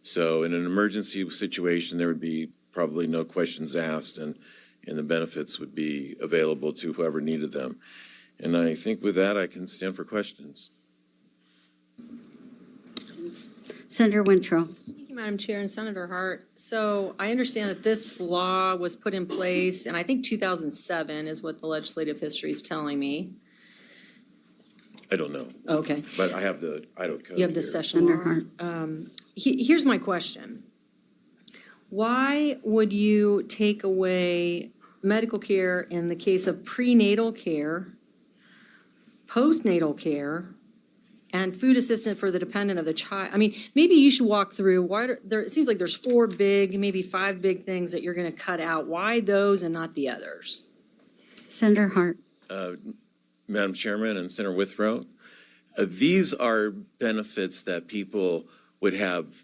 So in an emergency situation, there would be probably no questions asked, and the benefits would be available to whoever needed them. And I think with that, I can stand for questions. Senator Wintrow. Thank you, Madam Chair, and Senator Hart. So I understand that this law was put in place, and I think 2007 is what the legislative history is telling me. I don't know, Okay. but I have the Idaho code You have the here. session Senator law. Hart. Here's my question. Why would you take away medical care in the case of prenatal care, postnatal care, and food assistance for the dependent of the child? I mean, maybe you should walk through it seems like there's 4 big, maybe 5 big things that you're going to cut out. Why those and not the others? Senator Hart. Madam Chairman and Senator Withrow, these are benefits that people would have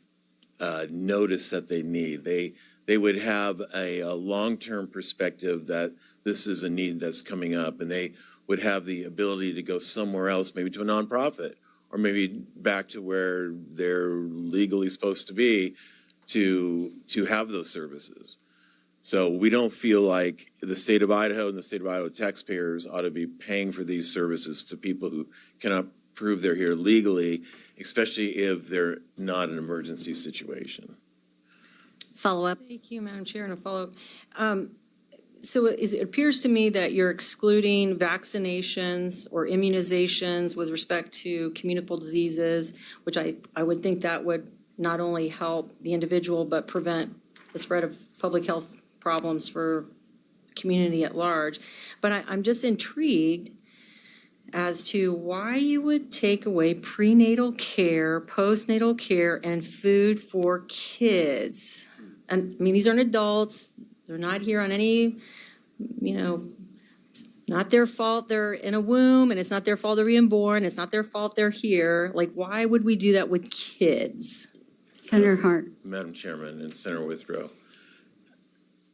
notice that they need. They would have a long-term perspective that this is a need that's coming up, and they would have the ability to go somewhere else, maybe to a nonprofit, or maybe back to where they're legally supposed to be to have those services. So we don't feel like the state of Idaho and the state of Idaho taxpayers ought to be paying for these services to people who cannot prove they're here legally, especially if they're not an emergency situation. Follow up. Thank you, Madam Chair, and a follow-up. So it appears to me that you're excluding vaccinations or immunizations with respect to communicable diseases, which I would think that would not only help the individual, but prevent the spread of public health problems for the community at large. But I'm just intrigued as to why you would take away prenatal care, postnatal care, and food for kids. And I mean, these aren't adults. They're not here on any, not their fault they're in a womb, and it's not their fault they're being born. It's not their fault they're here. Like, why would we do that with kids? Senator Hart. Madam Chairman and Senator Withrow,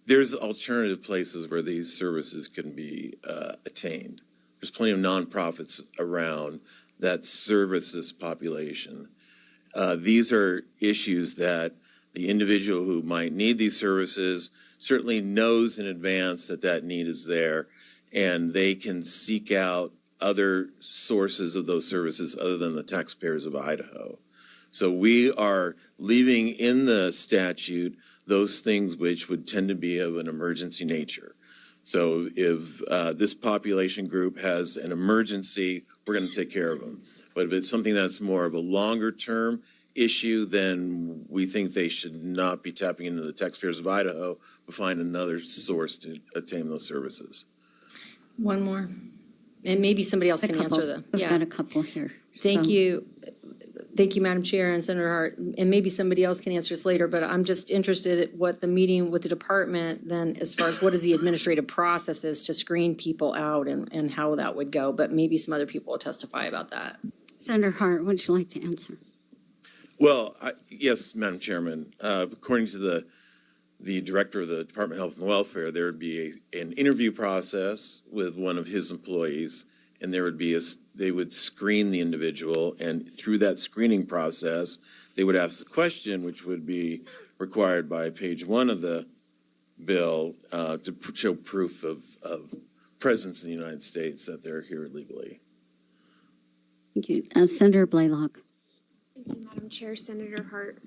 there's alternative places where these services can be attained. There's plenty of nonprofits around that service this population. These are issues that the individual who might need these services certainly knows in advance that that need is there, and they can seek out other sources of those services other than the taxpayers of Idaho. So we are leaving in the statute those things which would tend to be of an emergency nature. So if this population group has an emergency, we're going to take care of them. But if it's something that's more of a longer term issue, then we think they should not be tapping into the taxpayers of Idaho, but find another source to obtain those services. One more, and maybe somebody else can answer them. We've got a couple here. Thank So- you. Thank you, Madam Chair and Senator Hart. And maybe somebody else can answer this later, but I'm just interested at what the meeting with the department then, as far as what is the administrative process is to screen people out and how that would go. But maybe some other people will testify about that. Senator Hart, would you like to answer? Well, yes, Madam Chairman. According to the director of the Department of Health and Welfare, there would be an interview process with one of his employees, and there would be they would screen the individual, and through that screening process, they would ask the question, which would be required by page 1 of the bill, to show proof of presence in the United States that they're here legally. Thank you. Senator Blaylock. Thank you, Madam Chair. Senator Hart.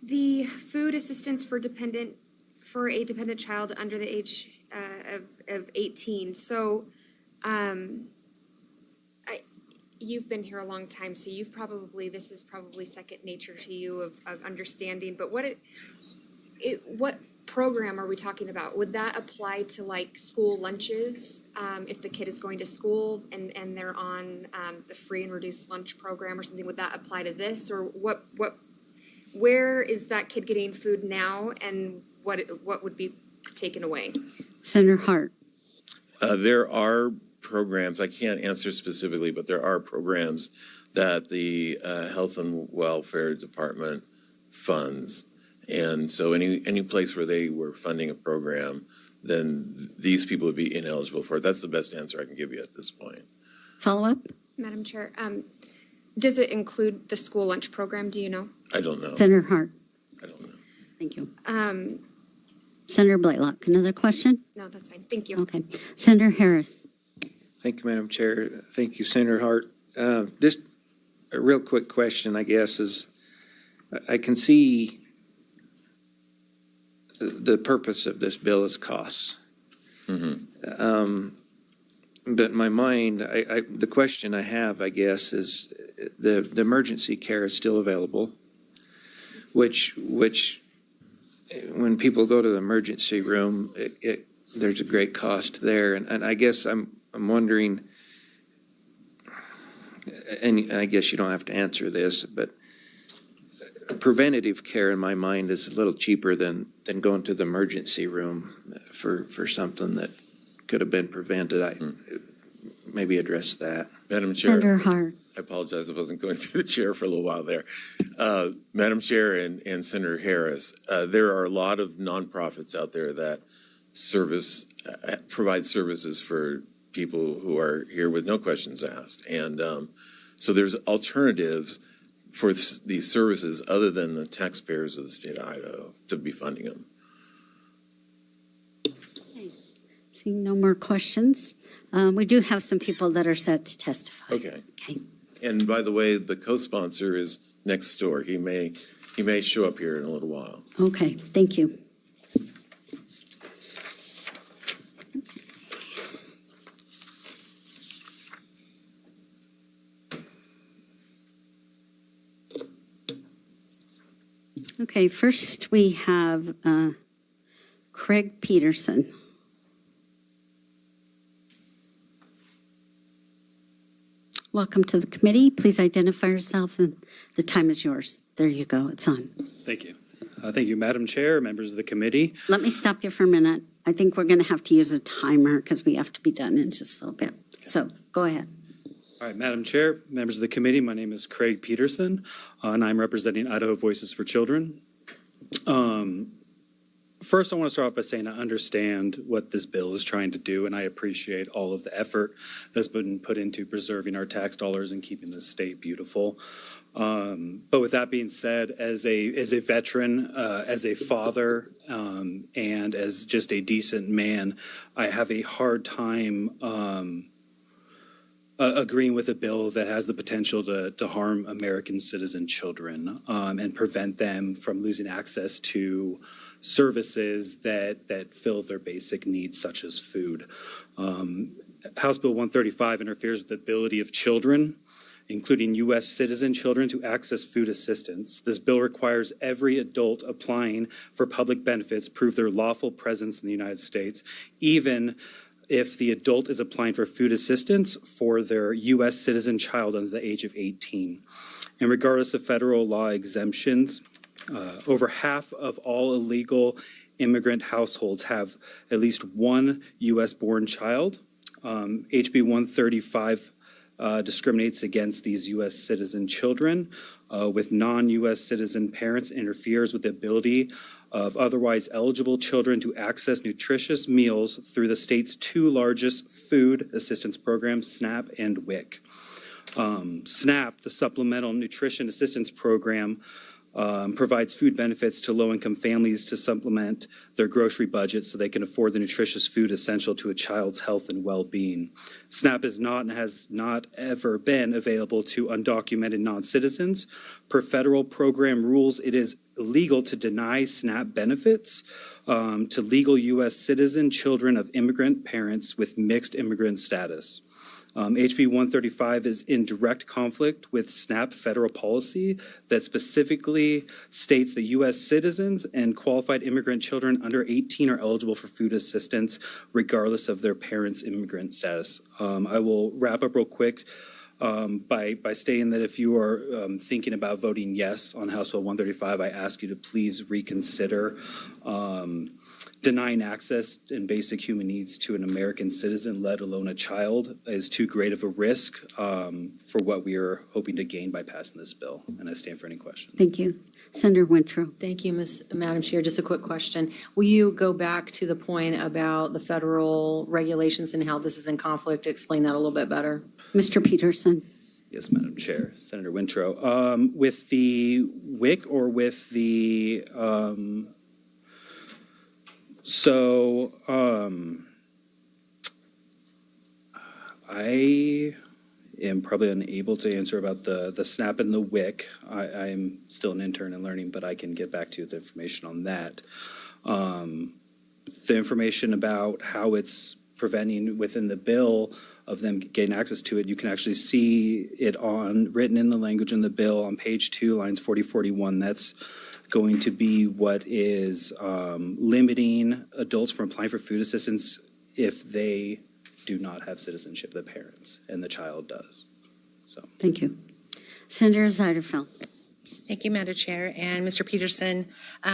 The food assistance for a dependent child under the age of 18. So you've been here a long time, so this is probably second nature to you of understanding, but what program are we talking about? Would that apply to like school lunches, if the kid is going to school and they're on the free and reduced lunch program or something? Would that apply to this, or where is that kid getting food now, and what would be taken away? Senator Hart. There are programs, I can't answer specifically, but there are programs that the Health and Welfare Department funds. And so any place where they were funding a program, then these people would be ineligible for it. That's the best answer I can give you at this point. Follow up? Madam Chair, Does it include the school lunch program, do you know? I don't know. Senator Hart. I don't know. Thank you. Senator Blaylock, another question? No, that's fine, thank you. Okay. Senator Harris. Thank you, Madam Chair. Thank you, Senator Hart. Just a real quick question, I guess, is I can see the purpose of this bill is costs. But in my mind, the question I have, I guess, is the emergency care is still available, which when people go to the emergency room, there's a great cost there. And I guess I'm wondering, and I guess you don't have to answer this, but preventative care in my mind is a little cheaper than going to the emergency room for something that could have been prevented. Maybe address that. Madam Chair. Senator Hart. I apologize, I wasn't going through the chair for a little while there. Madam Chair and Senator Harris, there are a lot of nonprofits out there that provide services for people who are here with no questions asked. And so there's alternatives for these services other than the taxpayers of the state of Idaho to be funding them. Seeing no more questions. We do have some people that are set to testify. Okay. Okay. And by the way, the co-sponsor is next door. He may show up here in a little while. Okay, thank you. Okay, first we have Craig Peterson. Welcome to the committee. Please identify yourself and the time is yours. There you go, it's on. Thank you. Thank you, Madam Chair, members of the committee. Let me stop you for a minute. I think we're going to have to use a timer because we have to be done in just a little bit. So go ahead. All right, Madam Chair, members of the committee, my name is Craig Peterson, and I'm representing Idaho Voices for Children. First, I want to start off by saying I understand what this bill is trying to do, and I appreciate all of the effort that's been put into preserving our tax dollars and keeping this state beautiful. But with that being said, as a veteran, as a father, and as just a decent man, I have a hard time agreeing with a bill that has the potential to harm American citizen children and prevent them from losing access to services that fill their basic needs, such as food. House Bill 135 interferes with the ability of children, including U.S. citizen children, to access food assistance. This bill requires every adult applying for public benefits prove their lawful presence in the United States, even if the adult is applying for food assistance for their U.S. citizen child under the age of 18. And regardless of federal law exemptions, over half of all illegal immigrant households have at least one U.S.-born child. HB 135 discriminates against these U.S. citizen children with non-U.S. citizen parents, interferes with the ability of otherwise eligible children to access nutritious meals through the state's two largest food assistance programs, SNAP and WIC. SNAP, the Supplemental Nutrition Assistance Program, provides food benefits to low-income families to supplement their grocery budget so they can afford the nutritious food essential to a child's health and well-being. SNAP is not and has not ever been available to undocumented non-citizens. Per federal program rules, it is illegal to deny SNAP benefits to legal U.S. citizen children of immigrant parents with mixed immigrant status. HB 135 is in direct conflict with SNAP federal policy that specifically states that U.S. citizens and qualified immigrant children under 18 are eligible for food assistance regardless of their parents' immigrant status. I will wrap up real quick by stating that if you are thinking about voting yes on House Bill 135, I ask you to please reconsider denying access and basic human needs to an American citizen, let alone a child, is too great of a risk for what we are hoping to gain by passing this bill. And I stand for any questions. Thank you. Senator Wintrow. Thank you, Madam Chair. Just a quick question. Will you go back to the point about the federal regulations and how this is in conflict? Explain that a little bit better. Mr. Peterson. Yes, Madam Chair. Senator Wintrow. With the WIC or with the, I am probably unable to answer about the SNAP and the WIC. I'm still an intern and learning, but I can get back to you with information on that. The information about how it's preventing within the bill of them getting access to it, you can actually see it written in the language in the bill on page 2, lines 40, 41. That's going to be what is limiting adults from applying for food assistance if they do not have citizenship, the parents, and the child does. So. Thank you. Senator Zeiderfeld. Thank you, Madam Chair. And Mr. Peterson,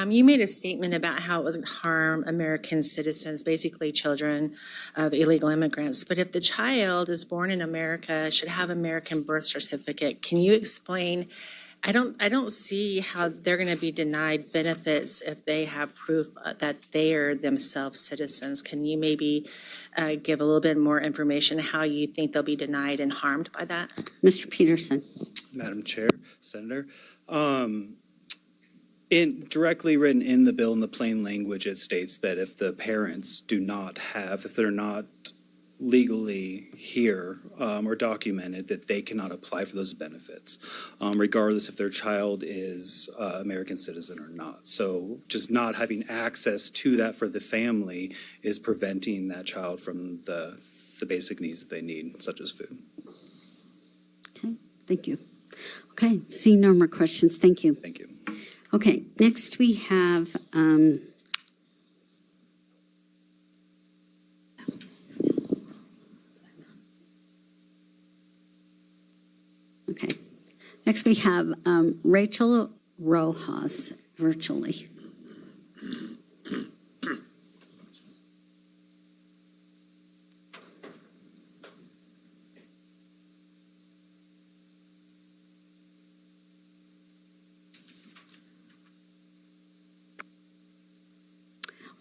you made a statement about how it would harm American citizens, basically children of illegal immigrants. But if the child is born in America, should have American birth certificate, can you explain? I don't see how they're going to be denied benefits if they have proof that they are themselves citizens. Can you maybe give a little bit more information how you think they'll be denied and harmed by that? Mr. Peterson. Madam Chair, Senator, directly written in the bill in the plain language, it states that if the parents if they're not legally here or documented, that they cannot apply for those benefits, regardless if their child is American citizen or not. So just not having access to that for the family is preventing that child from the basic needs that they need, such as food. Okay, thank you. Okay, seeing no more questions, thank you. Thank you. Okay, next we have, okay, next we have Rachel Rojas virtually.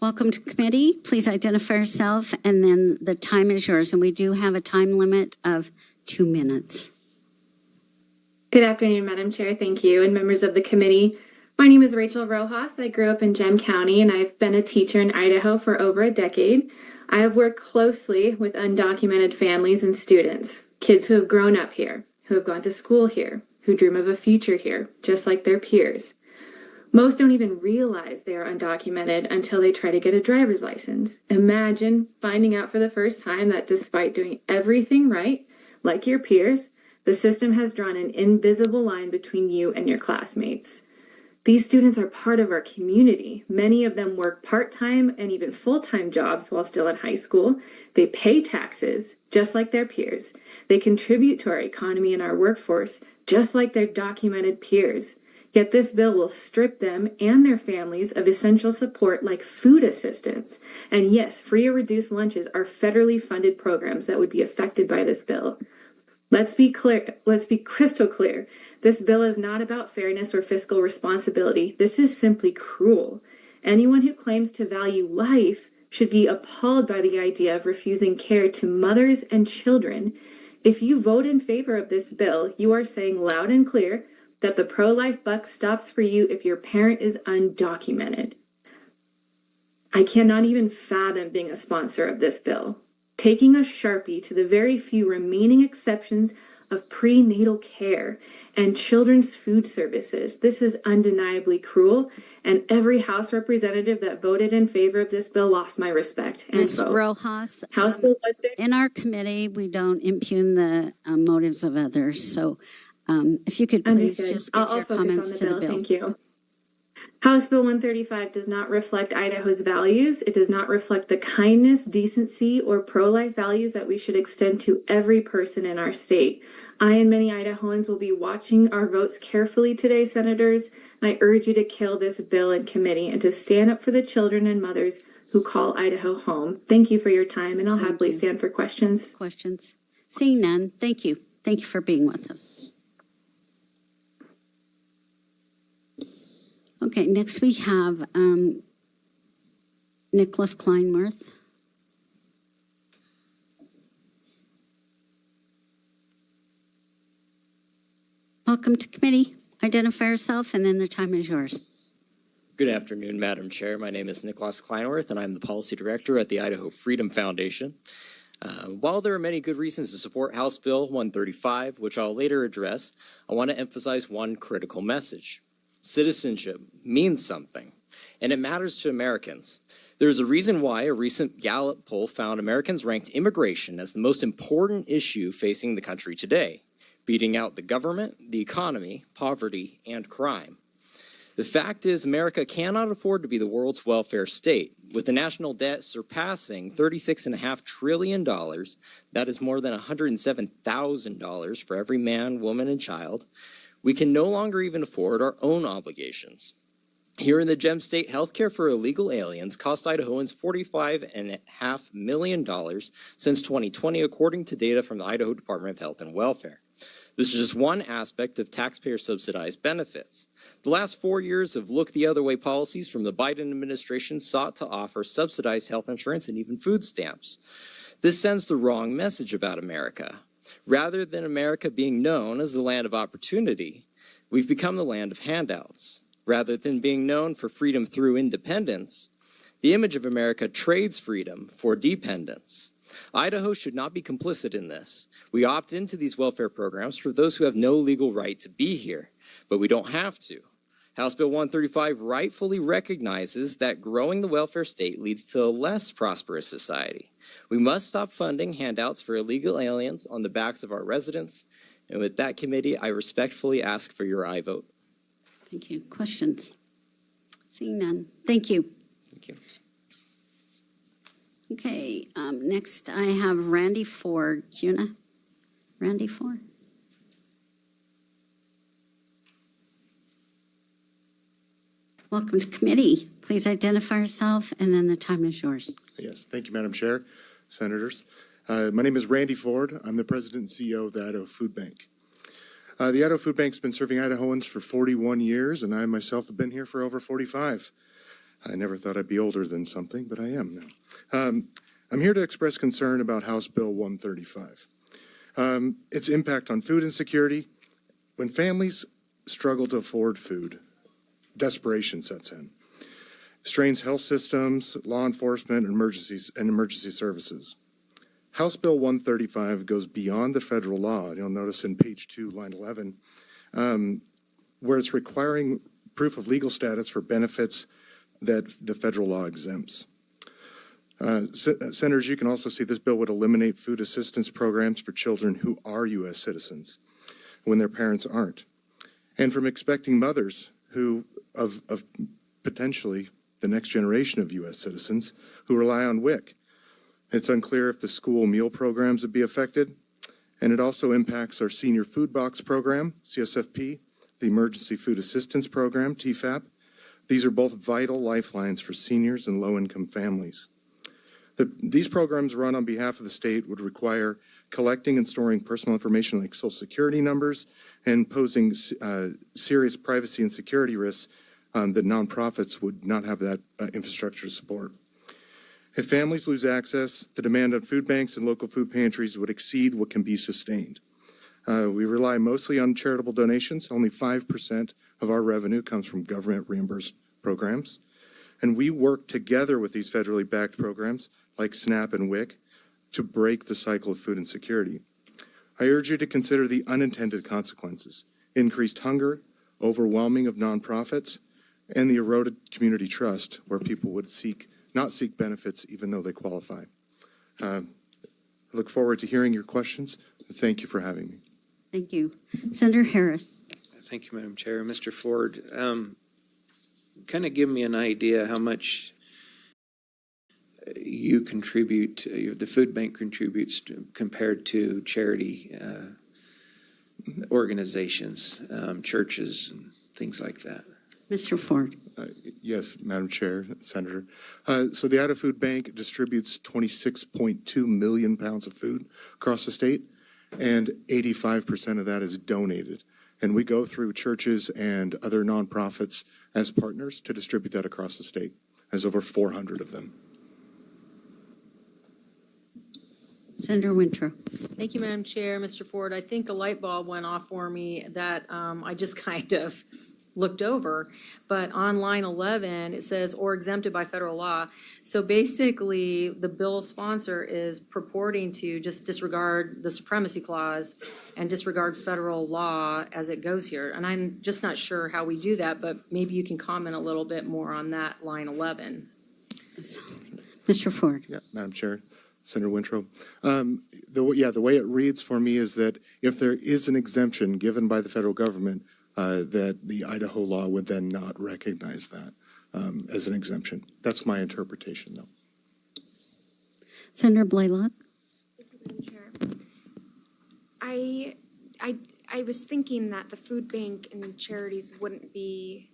Welcome to committee. Please identify yourself, and then the time is yours. And we do have a time limit of 2 minutes. Good afternoon, Madam Chair. Thank you, and members of the committee. My name is Rachel Rojas. I grew up in Gem County, and I've been a teacher in Idaho for over a decade. I have worked closely with undocumented families and students, kids who have grown up here, who have gone to school here, who dream of a future here, just like their peers. Most don't even realize they are undocumented until they try to get a driver's license. Imagine finding out for the first time that despite doing everything right, like your peers, the system has drawn an invisible line between you and your classmates. These students are part of our community. Many of them work part-time and even full-time jobs while still in high school. They pay taxes, just like their peers. They contribute to our economy and our workforce, just like their documented peers. Yet this bill will strip them and their families of essential support like food assistance. And yes, free or reduced lunches are federally funded programs that would be affected by this bill. Let's be clear. Let's be crystal clear. This bill is not about fairness or fiscal responsibility. This is simply cruel. Anyone who claims to value life should be appalled by the idea of refusing care to mothers and children. If you vote in favor of this bill, you are saying loud and clear that the pro-life buck stops for you if your parent is undocumented. I cannot even fathom being a sponsor of this bill. Taking a Sharpie to the very few remaining exceptions of prenatal care and children's food services. This is undeniably cruel, and every House representative that voted in favor of this bill lost my respect and Ms. vote. Rojas, House Bill 130. in our committee, we don't impugn the motives of others. So if you could please Understood. just give I'll your focus comments on to the bill. Thank you. House Bill 135 does not reflect Idaho's values. It does not reflect the kindness, decency, or pro-life values that we should extend to every person in our state. I and many Idahoans will be watching our votes carefully today, senators, and I urge you to kill this bill in committee and to stand up for the children and mothers who call Idaho home. Thank you for your time, and I'll happily stand for questions. Questions? Seeing none, thank you. Thank you for being with us. Okay, next we have Nicholas Kleinworth. Welcome to committee. Identify yourself, and then the time is yours. Good afternoon, Madam Chair. My name is Nicholas Kleinworth, and I'm the Policy Director at the Idaho Freedom Foundation. While there are many good reasons to support House Bill 135, which I'll later address, I want to emphasize one critical message. Citizenship means something, and it matters to Americans. There's a reason why a recent Gallup poll found Americans ranked immigration as the most important issue facing the country today, beating out the government, the economy, poverty, and crime. The fact is, America cannot afford to be the world's welfare state. With the national debt surpassing $36.5 trillion, that is more than $107,000 for every man, woman, and child, we can no longer even afford our own obligations. Here in the Gem State, healthcare for illegal aliens cost Idahoans $45.5 million since 2020, according to data from the Idaho Department of Health and Welfare. This is just one aspect of taxpayer-subsidized benefits. The last 4 years of look the other way policies from the Biden administration sought to offer subsidized health insurance and even food stamps. This sends the wrong message about America. Rather than America being known as the land of opportunity, we've become the land of handouts. Rather than being known for freedom through independence, the image of America trades freedom for dependence. Idaho should not be complicit in this. We opt into these welfare programs for those who have no legal right to be here, but we don't have to. House Bill 135 rightfully recognizes that growing the welfare state leads to a less prosperous society. We must stop funding handouts for illegal aliens on the backs of our residents. And with that, committee, I respectfully ask for your aye vote. Thank you. Questions? Seeing none. Thank you. Thank you. Okay, next I have Randy Ford. Cuna? Randy Ford? Welcome to committee. Please identify yourself, and then the time is yours. Yes, thank you, Madam Chair, Senators. My name is Randy Ford. I'm the President and CEO of the Idaho Food Bank. The Idaho Food Bank's been serving Idahoans for 41 years, and I myself have been here for over 45. I never thought I'd be older than something, but I am now. I'm here to express concern about House Bill 135. Its impact on food insecurity. When families struggle to afford food, desperation sets in. Strains health systems, law enforcement, emergencies, and emergency services. House Bill 135 goes beyond the federal law. You'll notice in page 2, line 11, where it's requiring proof of legal status for benefits that the federal law exempts. Senators, you can also see this bill would eliminate food assistance programs for children who are U.S. citizens when their parents aren't, and from expecting mothers who of potentially the next generation of U.S. citizens who rely on WIC. It's unclear if the school meal programs would be affected, and it also impacts our senior food box program, CSFP, the Emergency Food Assistance Program, TFAP. These are both vital lifelines for seniors and low-income families. These programs run on behalf of the state would require collecting and storing personal information like Social Security numbers and posing serious privacy and security risks that nonprofits would not have that infrastructure to support. If families lose access, the demand on food banks and local food pantries would exceed what can be sustained. We rely mostly on charitable donations. Only 5% of our revenue comes from government reimbursed programs. And we work together with these federally backed programs like SNAP and WIC to break the cycle of food insecurity. I urge you to consider the unintended consequences: increased hunger, overwhelming of nonprofits, and the eroded community trust where people would not seek benefits even though they qualify. I look forward to hearing your questions. Thank you for having me. Thank you. Senator Harris. Thank you, Madam Chair. Mr. Ford, kind of give me an idea how much you contribute, the food bank contributes compared to charity organizations, churches, and things like that. Mr. Ford. Yes, Madam Chair, Senator. So the Idaho Food Bank distributes 26.2 million pounds of food across the state, and 85% of that is donated. And we go through churches and other nonprofits as partners to distribute that across the state. There's over 400 of them. Senator Wintrow. Thank you, Madam Chair. Mr. Ford, I think a light bulb went off for me that I just kind of looked over. But on line 11, it says, or exempted by federal law. So basically, the bill sponsor is purporting to just disregard the supremacy clause and disregard federal law as it goes here. And I'm just not sure how we do that, but maybe you can comment a little bit more on that line 11. Mr. Ford. Yeah, Madam Chair, Senator Wintrow. The way it reads for me is that if there is an exemption given by the federal government, that the Idaho law would then not recognize that as an exemption. That's my interpretation, though. Senator Blaylock. Madam Chair. I was thinking that the food bank and charities wouldn't be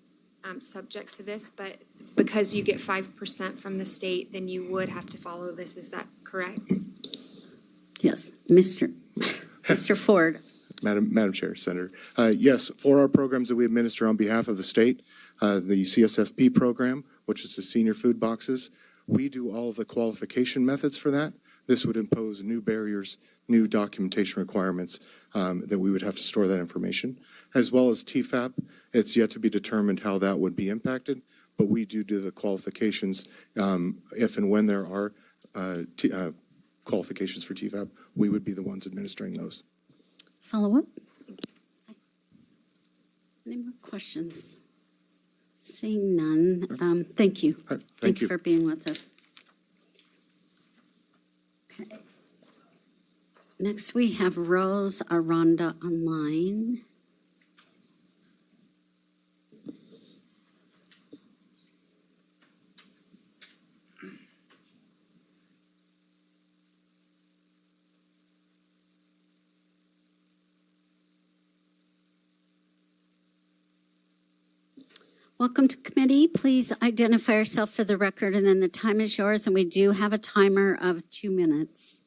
subject to this, but because you get 5% from the state, then you would have to follow this. Is that correct? Yes, Mr. Ford. Madam Chair, Senator. Yes, for our programs that we administer on behalf of the state, the CSFP program, which is the senior food boxes, we do all of the qualification methods for that. This would impose new barriers, new documentation requirements that we would have to store that information. As well as TFAP, it's yet to be determined how that would be impacted, but we do the qualifications. If and when there are qualifications for TFAP, we would be the ones administering those. Follow up? Any more questions? Seeing none, thank you. Thank you for being with us. Okay. Next, we have Rose Aranda online. Welcome to committee. Please identify yourself for the record, and then the time is yours, and we do have a timer of 2 minutes.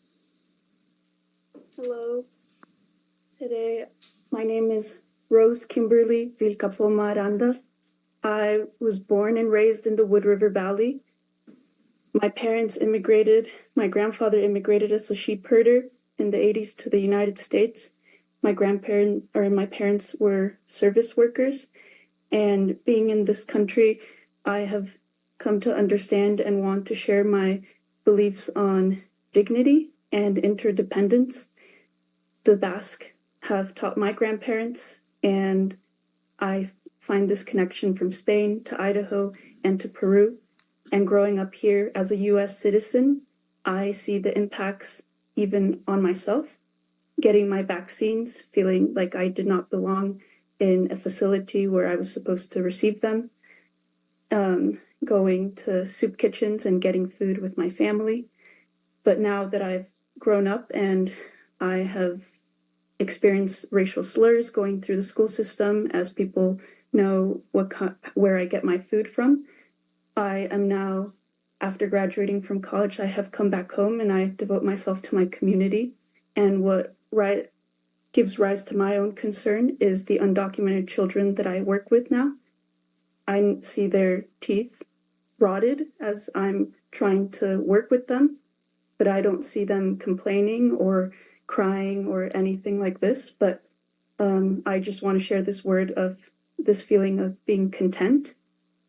Hello. Today, my name is Rose Kimberly Vilcapoma Aranda. I was born and raised in the Wood River Valley. My parents immigrated. My grandfather immigrated as a sheep herder in the 80s to the United States. My parents were service workers. And being in this country, I have come to understand and want to share my beliefs on dignity and interdependence. The Basque have taught my grandparents, and I find this connection from Spain to Idaho and to Peru. And growing up here as a U.S. citizen, I see the impacts even on myself, getting my vaccines, feeling like I did not belong in a facility where I was supposed to receive them, going to soup kitchens and getting food with my family. But now that I've grown up and I have experienced racial slurs going through the school system, as people know where I get my food from, I am now, after graduating from college, I have come back home and I devote myself to my community. And what gives rise to my own concern is the undocumented children that I work with now. I see their teeth rotted as I'm trying to work with them, but I don't see them complaining or crying or anything like this. But I just want to share this feeling of being content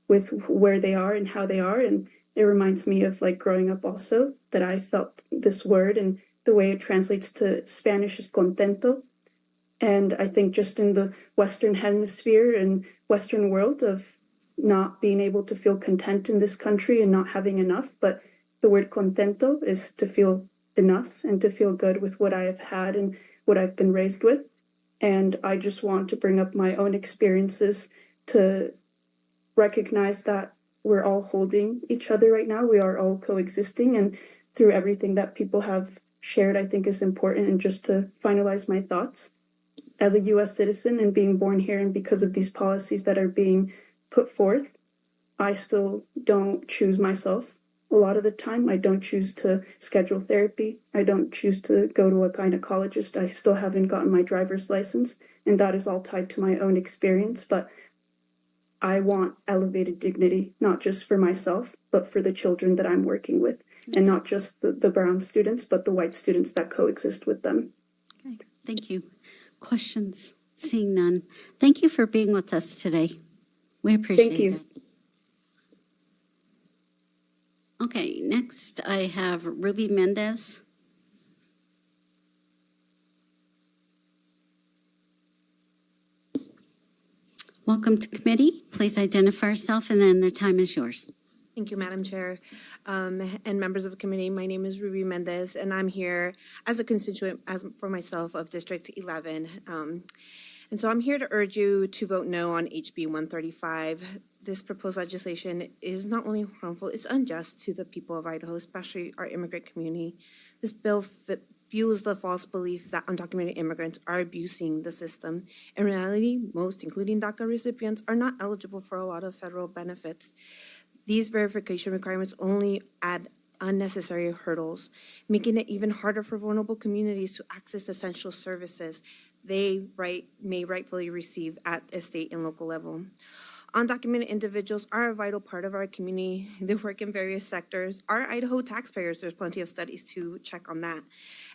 with where they are and how they are. And it reminds me of like growing up also, that I felt this word, and the way it translates to Spanish is contento. And I think just in the Western hemisphere and Western world of not being able to feel content in this country and not having enough, but the word contento is to feel enough and to feel good with what I have had and what I've been raised with. And I just want to bring up my own experiences to recognize that we're all holding each other right now. We are all coexisting, and through everything that people have shared, I think is important. And just to finalize my thoughts, as a U.S. citizen and being born here, and because of these policies that are being put forth, I still don't choose myself. A lot of the time, I don't choose to schedule therapy. I don't choose to go to a gynecologist. I still haven't gotten my driver's license, and that is all tied to my own experience. But I want elevated dignity, not just for myself, but for the children that I'm working with, and not just the brown students, but the white students that coexist with them. Okay, thank you. Questions? Seeing none. Thank you for being with us today. We appreciate you. it. Okay, next I have Ruby Mendez. Welcome to committee. Please identify yourself and then the time is yours. Thank you, Madam Chair, and members of the committee. My name is Ruby Mendez, and I'm here as a constituent for myself of District 11. And so I'm here to urge you to vote no on HB 135. This proposed legislation is not only harmful, it's unjust to the people of Idaho, especially our immigrant community. This bill fuels the false belief that undocumented immigrants are abusing the system. In reality, most, including DACA recipients, are not eligible for a lot of federal benefits. These verification requirements only add unnecessary hurdles, making it even harder for vulnerable communities to access essential services they may rightfully receive at a state and local level. Undocumented individuals are a vital part of our community. They work in various sectors. Our Idaho taxpayers, there's plenty of studies to check on that,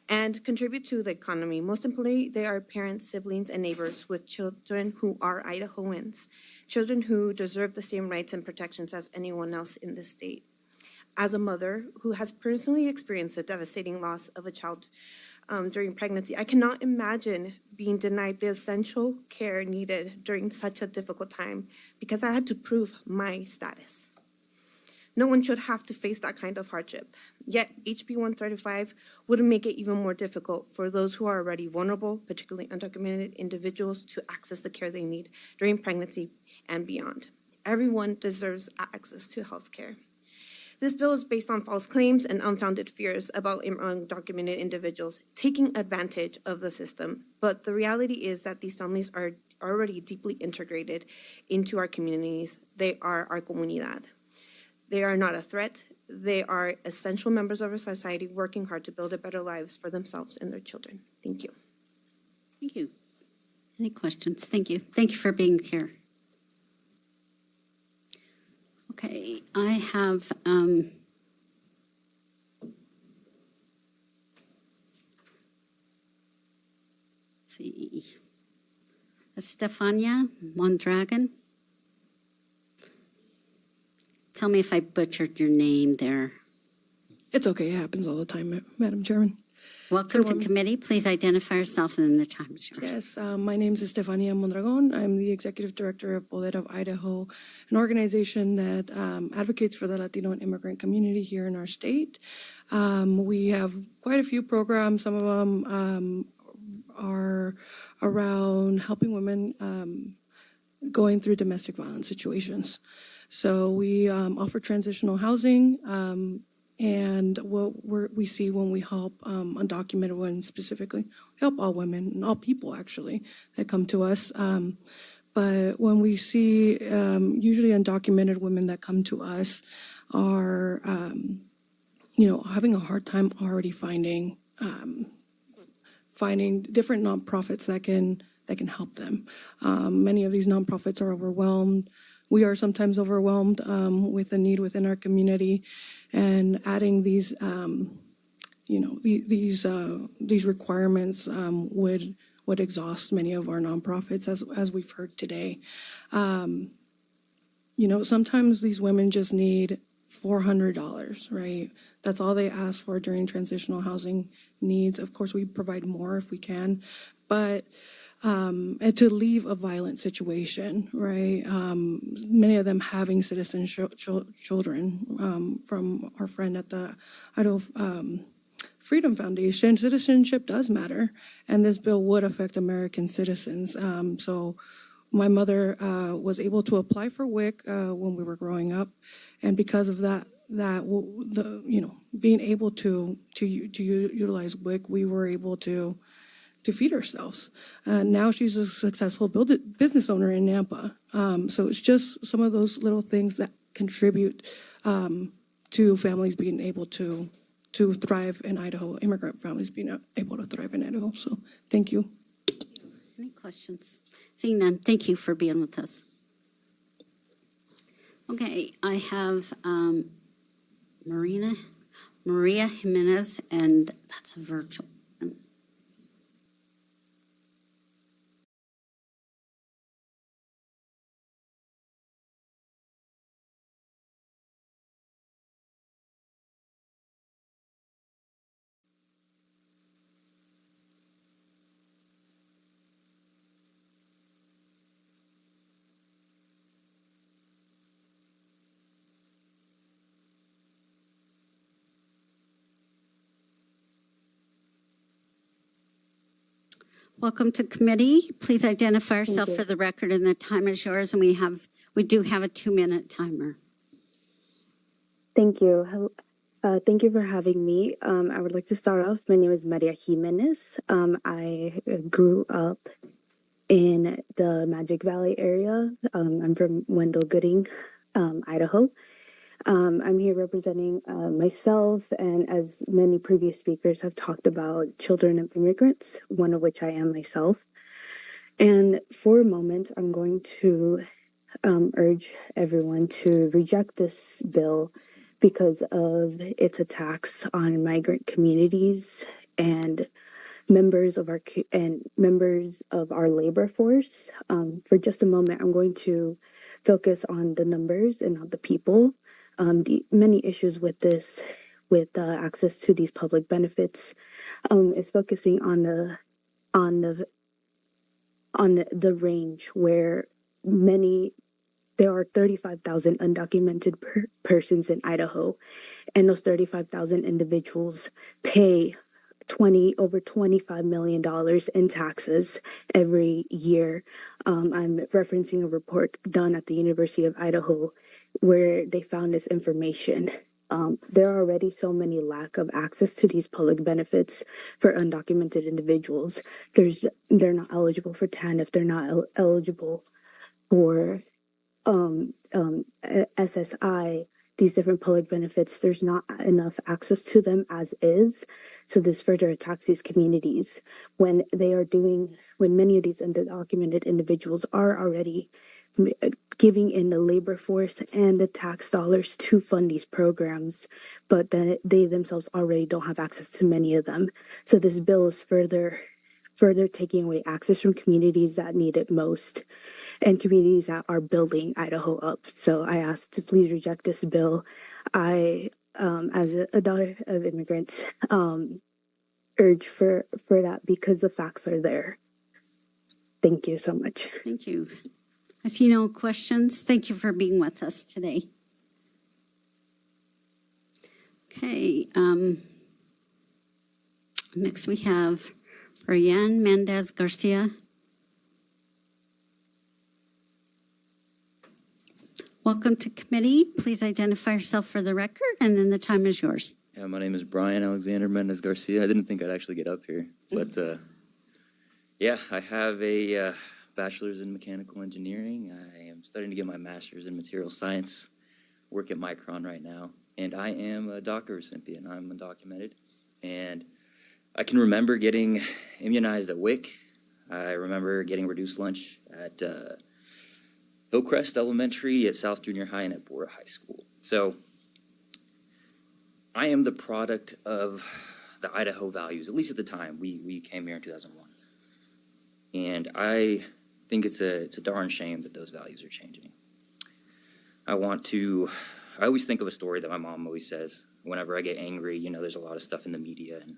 and contribute to the economy. Most importantly, they are parents, siblings, and neighbors with children who are Idahoans, children who deserve the same rights and protections as anyone else in the state. As a mother who has personally experienced the devastating loss of a child during pregnancy, I cannot imagine being denied the essential care needed during such a difficult time because I had to prove my status. No one should have to face that kind of hardship. Yet HB 135 would make it even more difficult for those who are already vulnerable, particularly undocumented individuals, to access the care they need during pregnancy and beyond. Everyone deserves access to health care. This bill is based on false claims and unfounded fears about undocumented individuals taking advantage of the system. But the reality is that these families are already deeply integrated into our communities. They are our comunidad. They are not a threat. They are essential members of our society working hard to build a better lives for themselves and their children. Thank you. Thank you. Any questions? Thank you. Thank you for being here. Okay, I have let's see, Estefania Mondragon. Tell me if I butchered your name there. It's okay. It happens all the time, Madam Chairman. Welcome to committee. Please identify yourself and then the time is yours. Yes, my name is Estefania Mondragon. I'm the Executive Director of Poder of Idaho, an organization that advocates for the Latino and immigrant community here in our state. We have quite a few programs. Some of them are around helping women going through domestic violence situations. So we offer transitional housing, and what we see when we help undocumented women specifically, we help all women and all people actually that come to us. But when we see usually undocumented women that come to us are, having a hard time already finding different nonprofits that can help them. Many of these nonprofits are overwhelmed. We are sometimes overwhelmed with the need within our community, and adding these, these requirements would exhaust many of our nonprofits, as we've heard today. Sometimes these women just need $400, right? That's all they ask for during transitional housing needs. Of course, we provide more if we can, but and to leave a violent situation, right? Many of them having citizen children. From our friend at the Idaho Freedom Foundation, citizenship does matter, and this bill would affect American citizens. So my mother was able to apply for WIC when we were growing up, and because of that, being able to utilize WIC, we were able to feed ourselves. Now she's a successful business owner in Nampa. So it's just some of those little things that contribute to families being able to thrive in Idaho, immigrant families being able to thrive in Idaho. So thank you. Any questions? Seeing none, thank you for being with us. Okay, I have Maria Jimenez, and that's a virtual. Welcome to committee. Please identify yourself for the record, and the time is yours. And we do have a 2-minute timer. Thank you. Thank you for having me. I would like to start off. My name is Maria Jimenez. I grew up in the Magic Valley area. I'm from Wendell Gooding, Idaho. I'm here representing myself, and as many previous speakers have talked about, children of immigrants, one of which I am myself. And for a moment, I'm going to urge everyone to reject this bill because of its attacks on migrant communities and members of our labor force. For just a moment, I'm going to focus on the numbers and not the people. The many issues with this, with access to these public benefits, is focusing on the range where there are 35,000 undocumented persons in Idaho, and those 35,000 individuals pay over $25 million in taxes every year. I'm referencing a report done at the University of Idaho where they found this information. There are already so many lack of access to these public benefits for undocumented individuals. They're not eligible for TANF. They're not eligible for SSI, these different public benefits. There's not enough access to them as is. So this further attacks these communities when many of these undocumented individuals are already giving in the labor force and the tax dollars to fund these programs, but then they themselves already don't have access to many of them. So this bill is further taking away access from communities that need it most, and communities that are building Idaho up. So I ask to please reject this bill. I, as a daughter of immigrants, urge for that because the facts are there. Thank you so much. Thank you. I see no questions. Thank you for being with us today. Okay. Next we have Brianne Mendez Garcia. Welcome to committee. Please identify yourself for the record, and then the time is yours. Yeah, my name is Brian Alexander Mendez Garcia. I didn't think I'd actually get up here, but yeah, I have a bachelor's in mechanical engineering. I am studying to get my master's in material science, work at Micron right now, and I am a DACA recipient. I'm undocumented, and I can remember getting immunized at WIC. I remember getting reduced lunch at Hillcrest Elementary, at South Junior High, and at Bora High School. So I am the product of the Idaho values, at least at the time. We came here in 2001. And I think it's a darn shame that those values are changing. I always think of a story that my mom always says whenever I get angry. You know, there's a lot of stuff in the media, and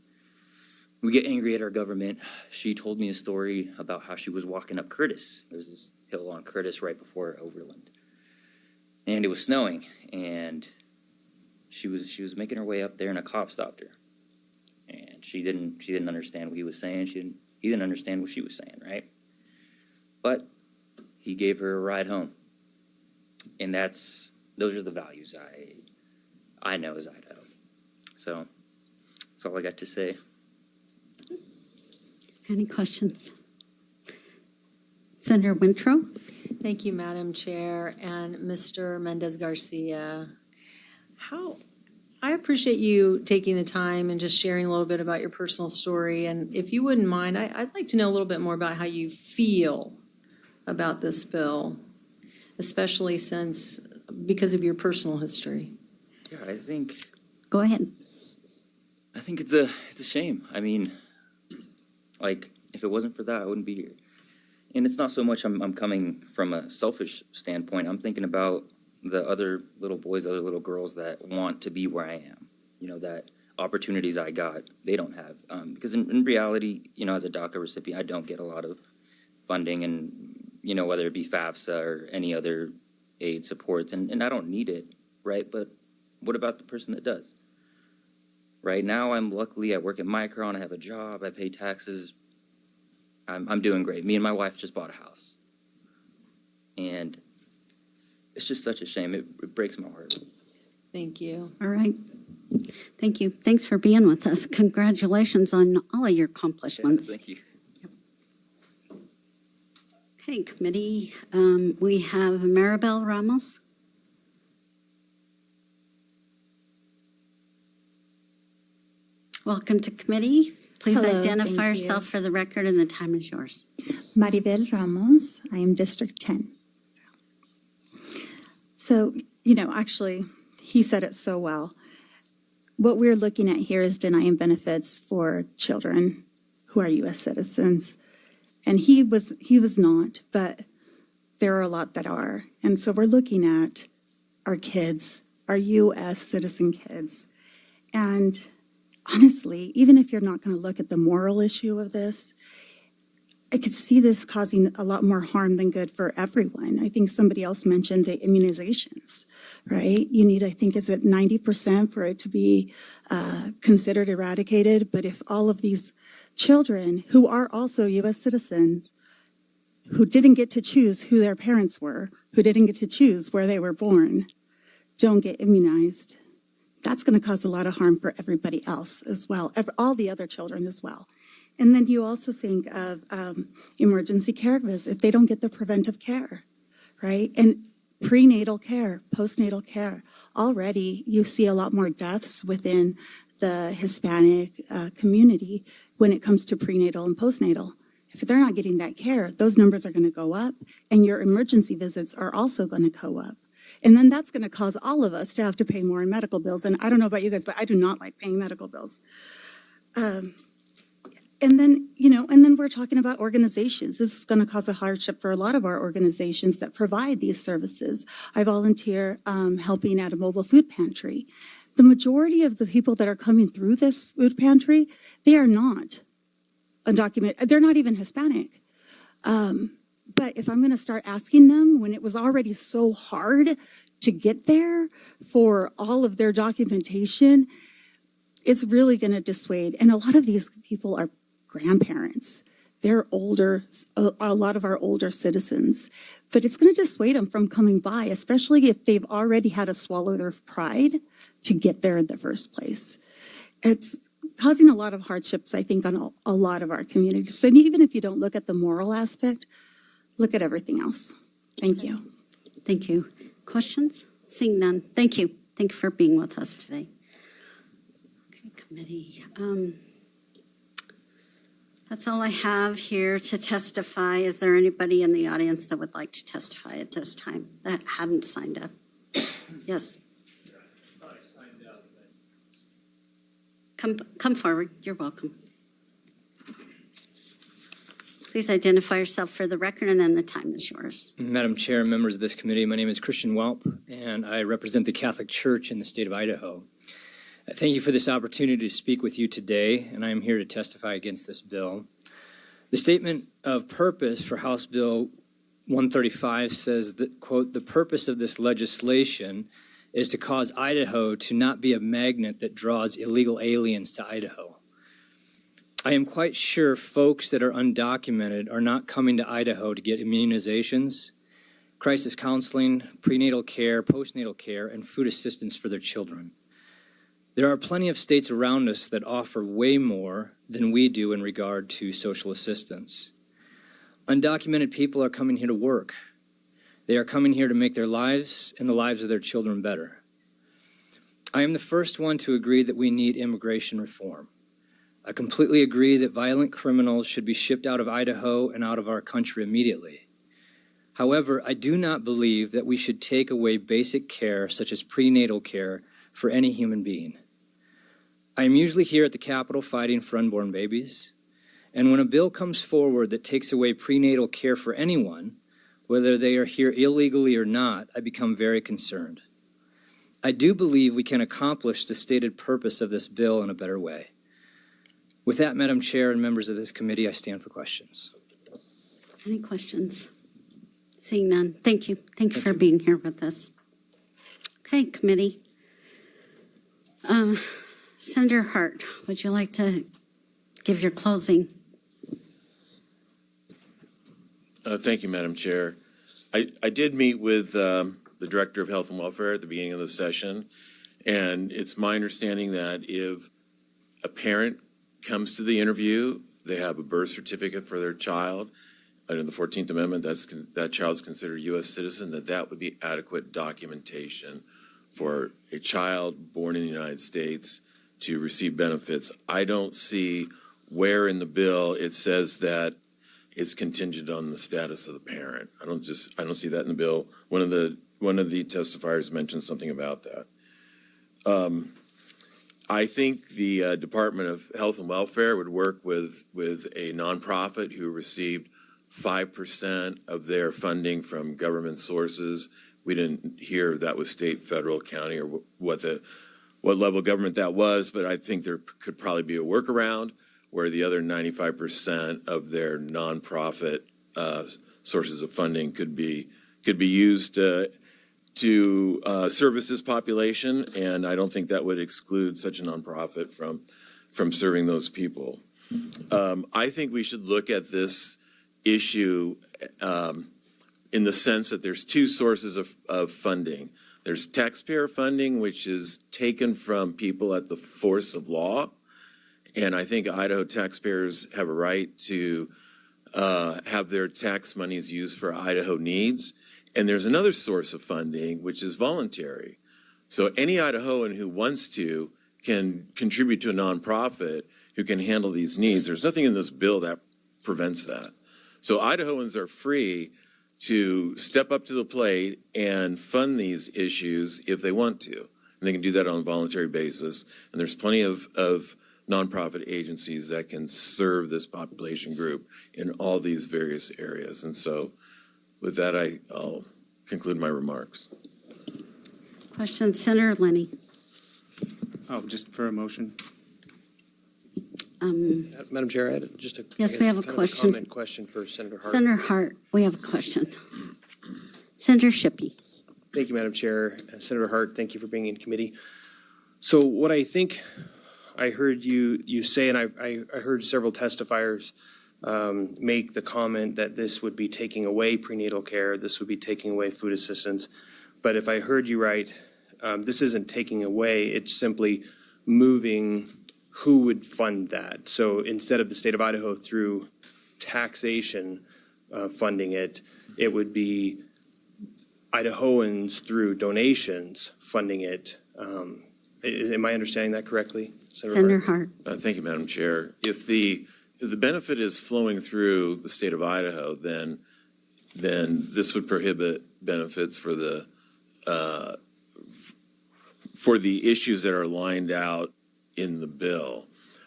we get angry at our government. She told me a story about how she was walking up Curtis. There's this hill on Curtis right before Overland. And it was snowing, and she was making her way up there, and a cop stopped her. And she didn't understand what he was saying. He didn't understand what she was saying, right? But he gave her a ride home. And those are the values I know as Idaho. So that's all I got to say. Any questions? Senator Winthrop? Thank you, Madam Chair, and Mr. Mendez Garcia. I appreciate you taking the time and just sharing a little bit about your personal story. And if you wouldn't mind, I'd like to know a little bit more about how you feel about this bill, especially since because of your personal history? Yeah, I think Go ahead. it's a shame. I mean, like, if it wasn't for that, I wouldn't be here. And it's not so much I'm coming from a selfish standpoint. I'm thinking about the other little boys, other little girls that want to be where I am. You know, that opportunities I got, they don't have. Because in reality, you know, as a DACA recipient, I don't get a lot of funding, and, you know, whether it be FAFSA or any other aid supports, and I don't need it, right? But what about the person that does? Right now, I work at Micron, I have a job, I pay taxes. I'm doing great. Me and my wife just bought a house. And it's just such a shame. It breaks my heart. Thank you. All right. Thank you. Thanks for being with us. Congratulations on all of your accomplishments. Thank you. Okay, committee, we have Maribel Ramos. Welcome to committee. Please Hello, identify thank yourself you. for the record, and the time is yours. Maribel Ramos. I am District 10. So, you know, actually, he said it so well. What we're looking at here is denying benefits for children who are U.S. citizens. And he was not, but there are a lot that are. And so we're looking at our kids, our U.S. citizen kids. And honestly, even if you're not going to look at the moral issue of this, I could see this causing a lot more harm than good for everyone. I think somebody else mentioned the immunizations, right? You need, I think it's at 90% for it to be considered eradicated. But if all of these children who are also U.S. citizens, who didn't get to choose who their parents were, who didn't get to choose where they were born, don't get immunized, that's going to cause a lot of harm for everybody else as well, all the other children as well. And then you also think of emergency care visits. They don't get the preventive care, right? And prenatal care, postnatal care. Already you see a lot more deaths within the Hispanic community when it comes to prenatal and postnatal. If they're not getting that care, those numbers are going to go up, and your emergency visits are also going to go up. And then that's going to cause all of us to have to pay more in medical bills. And I don't know about you guys, but I do not like paying medical bills. And then we're talking about organizations. This is going to cause a hardship for a lot of our organizations that provide these services. I volunteer helping at a mobile food pantry. The majority of the people that are coming through this food pantry, they are not undocumented. They're not even Hispanic. But if I'm going to start asking them when it was already so hard to get there for all of their documentation, it's really going to dissuade. And a lot of these people are grandparents. They're older, a lot of our older citizens. But it's going to dissuade them from coming by, especially if they've already had to swallow their pride to get there in the first place. It's causing a lot of hardships, I think, on a lot of our communities. So even if you don't look at the moral aspect, look at everything else. Thank you. Thank you. Questions? Seeing none. Thank you. Thank you for being with us today. Okay, committee. That's all I have here to testify. Is there anybody in the audience that would like to testify at this time that hadn't signed up? Yes. Come forward. You're welcome. Please identify yourself for the record, and then the time is yours. Madam Chair, members of this committee, my name is Christian Welp, and I represent the Catholic Church in the state of Idaho. Thank you for this opportunity to speak with you today, and I am here to testify against this bill. The statement of purpose for House Bill 135 says that, quote, "The purpose of this legislation is to cause Idaho to not be a magnet that draws illegal aliens to Idaho." I am quite sure folks that are undocumented are not coming to Idaho to get immunizations, crisis counseling, prenatal care, postnatal care, and food assistance for their children. There are plenty of states around us that offer way more than we do in regard to social assistance. Undocumented people are coming here to work. They are coming here to make their lives and the lives of their children better. I am the first one to agree that we need immigration reform. I completely agree that violent criminals should be shipped out of Idaho and out of our country immediately. However, I do not believe that we should take away basic care such as prenatal care for any human being. I am usually here at the Capitol fighting for unborn babies, and when a bill comes forward that takes away prenatal care for anyone, whether they are here illegally or not, I become very concerned. I do believe we can accomplish the stated purpose of this bill in a better way. With that, Madam Chair and members of this committee, I stand for questions. Any questions? Seeing none. Thank you. Thank you for being here with us. Okay, committee. Senator Hart, would you like to give your closing? Thank you, Madam Chair. I did meet with the Director of Health and Welfare at the beginning of the session, and it's my understanding that if a parent comes to the interview, they have a birth certificate for their child, under the 14th Amendment, that child's considered a U.S. citizen, that would be adequate documentation for a child born in the United States to receive benefits. I don't see where in the bill it says that it's contingent on the status of the parent. I don't see that in the bill. One of the testifiers mentioned something about that. I think the Department of Health and Welfare would work with a nonprofit who received 5% of their funding from government sources. We didn't hear if that was state, federal, county, or what level of government that was, but I think there could probably be a workaround where the other 95% of their nonprofit sources of funding could be used to service this population, and I don't think that would exclude such a nonprofit from serving those people. I think we should look at this issue in the sense that there's two sources of funding. There's taxpayer funding, which is taken from people at the force of law, and I think Idaho taxpayers have a right to have their tax monies used for Idaho needs. And there's another source of funding, which is voluntary. So any Idahoan who wants to can contribute to a nonprofit who can handle these needs. There's nothing in this bill that prevents that. So Idahoans are free to step up to the plate and fund these issues if they want to. And they can do that on a voluntary basis. And there's plenty of nonprofit agencies that can serve this population group in all these various areas. And so with that, I'll conclude my remarks. Question, Senator Lenny. Oh, just for a motion? Madam Chair, I had just a Yes, we have a question. comment question for Senator Hart. Senator Hart, we have a question. Senator Shippey. Thank you, Madam Chair. Senator Hart, thank you for being in committee. So what I think I heard you say, and I heard several testifiers make the comment that this would be taking away prenatal care, this would be taking away food assistance. But if I heard you right, this isn't taking away, it's simply moving who would fund that. So instead of the state of Idaho through taxation funding it, it would be Idahoans through donations funding it. Am I understanding that correctly, Senator Hart? Thank you, Madam Chair. If the benefit is flowing through the state of Idaho, then this would prohibit benefits for the issues that are lined out in the bill.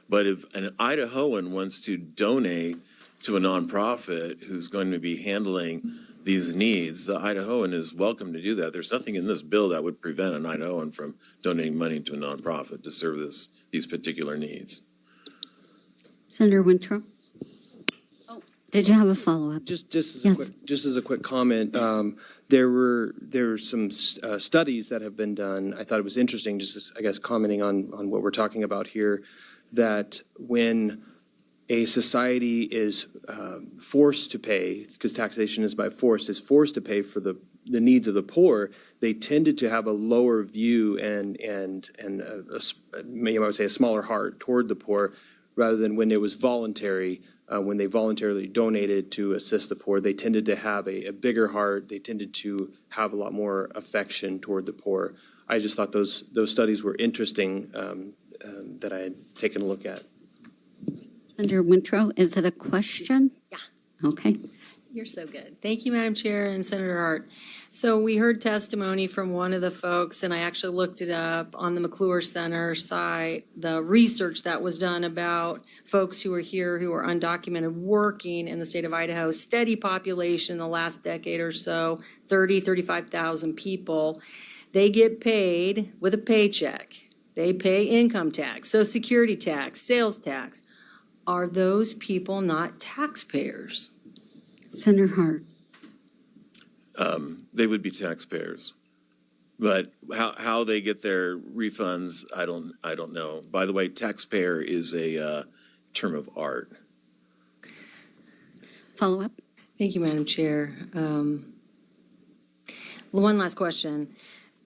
But if an Idahoan wants to donate to a nonprofit who's going to be handling these needs, the Idahoan is welcome to do that. There's nothing in this bill that would prevent an Idahoan from donating money to a nonprofit to serve these particular needs. Senator Winthrop. Oh, did you have a follow-up? Just as a quick comment, there were some studies that have been done. I thought it was interesting, just as, I guess, commenting on what we're talking about here, that when a society is forced to pay, because taxation is by force, is forced to pay for the needs of the poor, they tended to have a lower view and maybe I would say a smaller heart toward the poor, rather than when it was voluntary. When they voluntarily donated to assist the poor, they tended to have a bigger heart. They tended to have a lot more affection toward the poor. I just thought those studies were interesting that I had taken a look at. Senator Winthrop, is it a question? Yeah. Okay. You're so good. Thank you, Madam Chair and Senator Hart. So we heard testimony from one of the folks, and I actually looked it up on the McClure Center site, the research that was done about folks who are here who are undocumented working in the state of Idaho. Steady population in the last decade or so, 35,000 people. They get paid with a paycheck. They pay income tax, Social Security tax, sales tax. Are those people not taxpayers? Senator Hart. They would be taxpayers. But how they get their refunds, I don't know. By the way, taxpayer is a term of art. Follow up? Thank you, Madam Chair. One last question.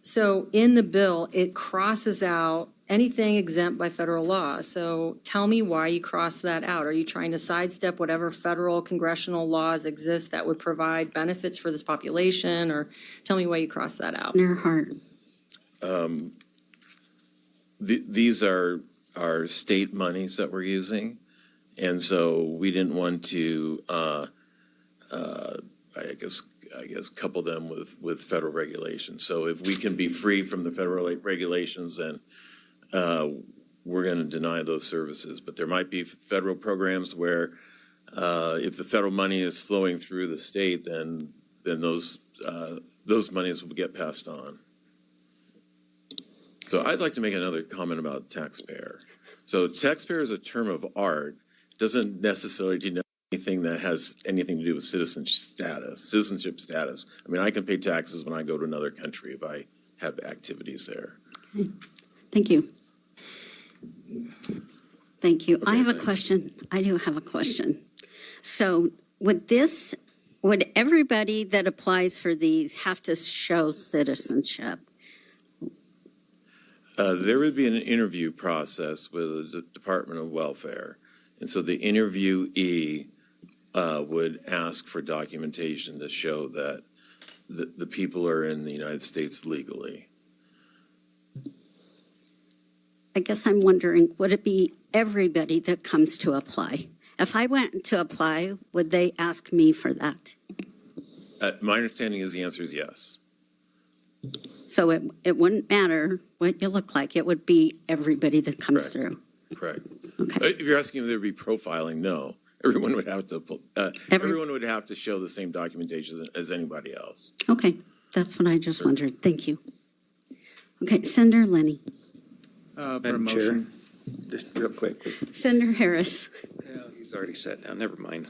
So in the bill, it crosses out anything exempt by federal law. So tell me why you cross that out. Are you trying to sidestep whatever federal congressional laws exist that would provide benefits for this population? Or tell me why you cross that out. Senator Hart. These are state monies that we're using. And so we didn't want to, I guess, couple them with federal regulations. So if we can be free from the federal regulations, then we're going to deny those services. But there might be federal programs where if the federal money is flowing through the state, then those monies will get passed on. So I'd like to make another comment about taxpayer. So taxpayer is a term of art. It doesn't necessarily denote anything that has anything to do with citizenship status. I mean, I can pay taxes when I go to another country if I have activities there. Okay. Thank you. Thank you. Okay, I have a thanks. question. I do have a question. So would everybody that applies for these have to show citizenship? There would be an interview process with the Department of Welfare. And so the interviewee would ask for documentation to show that the people are in the United States legally. I guess I'm wondering, would it be everybody that comes to apply? If I went to apply, would they ask me for that? My understanding is the answer is yes. So it wouldn't matter what you look like. It would be everybody that comes Correct. through. Correct. Okay. If you're asking if there would be profiling, no. Everyone would have to. Everyone would have to show the same documentation as anybody else. Okay. That's what I just wondered. Thank you. Okay. Senator Lenny. For a Madam Chair, motion. just real quick. Senator Harris. He's already sat down, never mind.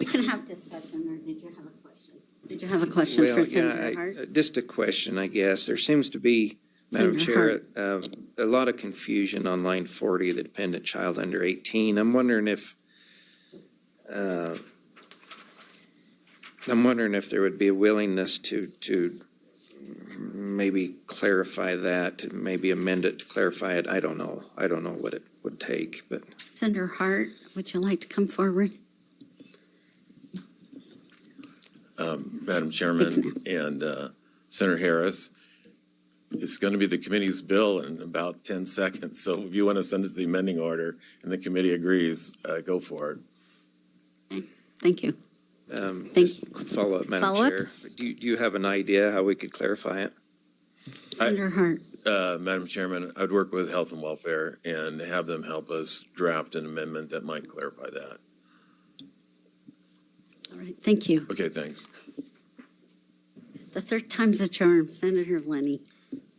We can have discussion, or did you have a question? Did you have a question for Senator Hart? Just a question, I guess. There seems to be, Madam Chair, a lot of confusion on line 40, the dependent child under 18. I'm wondering if there would be a willingness to maybe clarify that, maybe amend it to clarify it. I don't know. I don't know what it would take, but. Senator Hart, would you like to come forward? Madam Chairman and Senator Harris, it's going to be the committee's bill in about 10 seconds. So if you want to send it to the amending order and the committee agrees, go for it. Okay. Thank you. Just follow up, Madam Follow up? Chair. Do you have an idea how we could clarify it? Senator Hart. Madam Chairman, I'd work with Health and Welfare and have them help us draft an amendment that might clarify that. All right. Thank you. Okay, thanks. The third time's a charm. Senator Lenny.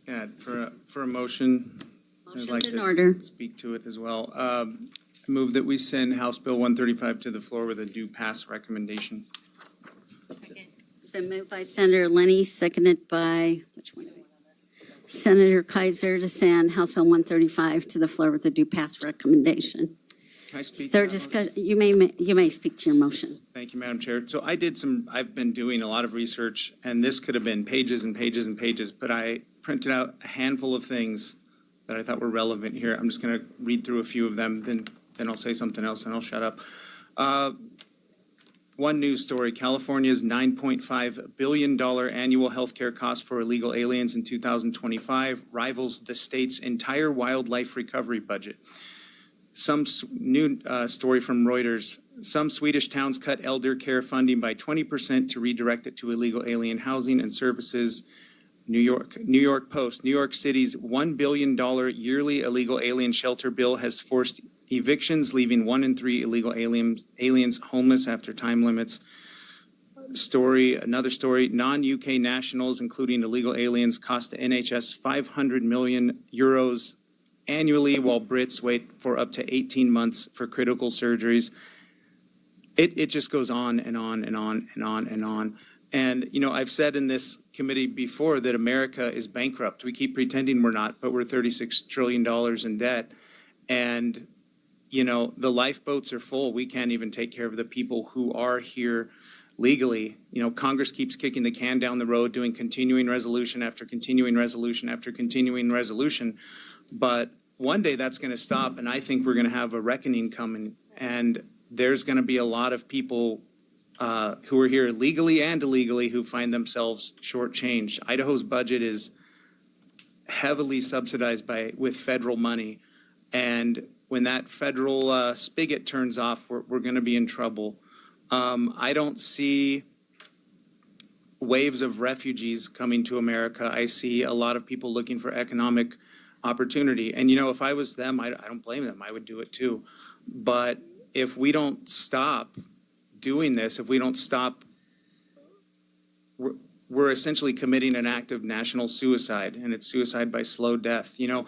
Yeah, for a motion, I'd like Motion's in order. to speak to it as well. I move that we send House Bill 135 to the floor with a due pass recommendation. It's been moved by Senator Lenny, seconded by, which one? Senator Kaiser to send House Bill 135 to the floor with a due pass recommendation. Can I speak? to Third that motion? discussion, you may speak to your motion. Thank you, Madam Chair. So I've been doing a lot of research, and this could have been pages and pages and pages, but I printed out a handful of things that I thought were relevant here. I'm just going to read through a few of them, then I'll say something else and I'll shut up. One news story, California's $9.5 billion annual healthcare cost for illegal aliens in 2025 rivals the state's entire wildlife recovery budget. New story from Reuters. Some Swedish towns cut elder care funding by 20% to redirect it to illegal alien housing and services. New York Post. New York City's $1 billion yearly illegal alien shelter bill has forced evictions, leaving 1 in 3 illegal aliens homeless after time limits. Another story, non-UK nationals, including illegal aliens, cost the NHS 500 million euros annually, while Brits wait for up to 18 months for critical surgeries. It just goes on and on and on and on and on. And, you know, I've said in this committee before that America is bankrupt. We keep pretending we're not, but we're $36 trillion in debt. And, you know, the lifeboats are full. We can't even take care of the people who are here legally. You know, Congress keeps kicking the can down the road, doing continuing resolution after continuing resolution after continuing resolution. But one day that's going to stop, and I think we're going to have a reckoning coming. And there's going to be a lot of people who are here legally and illegally who find themselves shortchanged. Idaho's budget is heavily subsidized with federal money. And when that federal spigot turns off, we're going to be in trouble. I don't see waves of refugees coming to America. I see a lot of people looking for economic opportunity. And, you know, if I was them, I don't blame them. I would do it too. But if we don't stop doing this, if we don't stop, we're essentially committing an act of national suicide, and it's suicide by slow death. You know,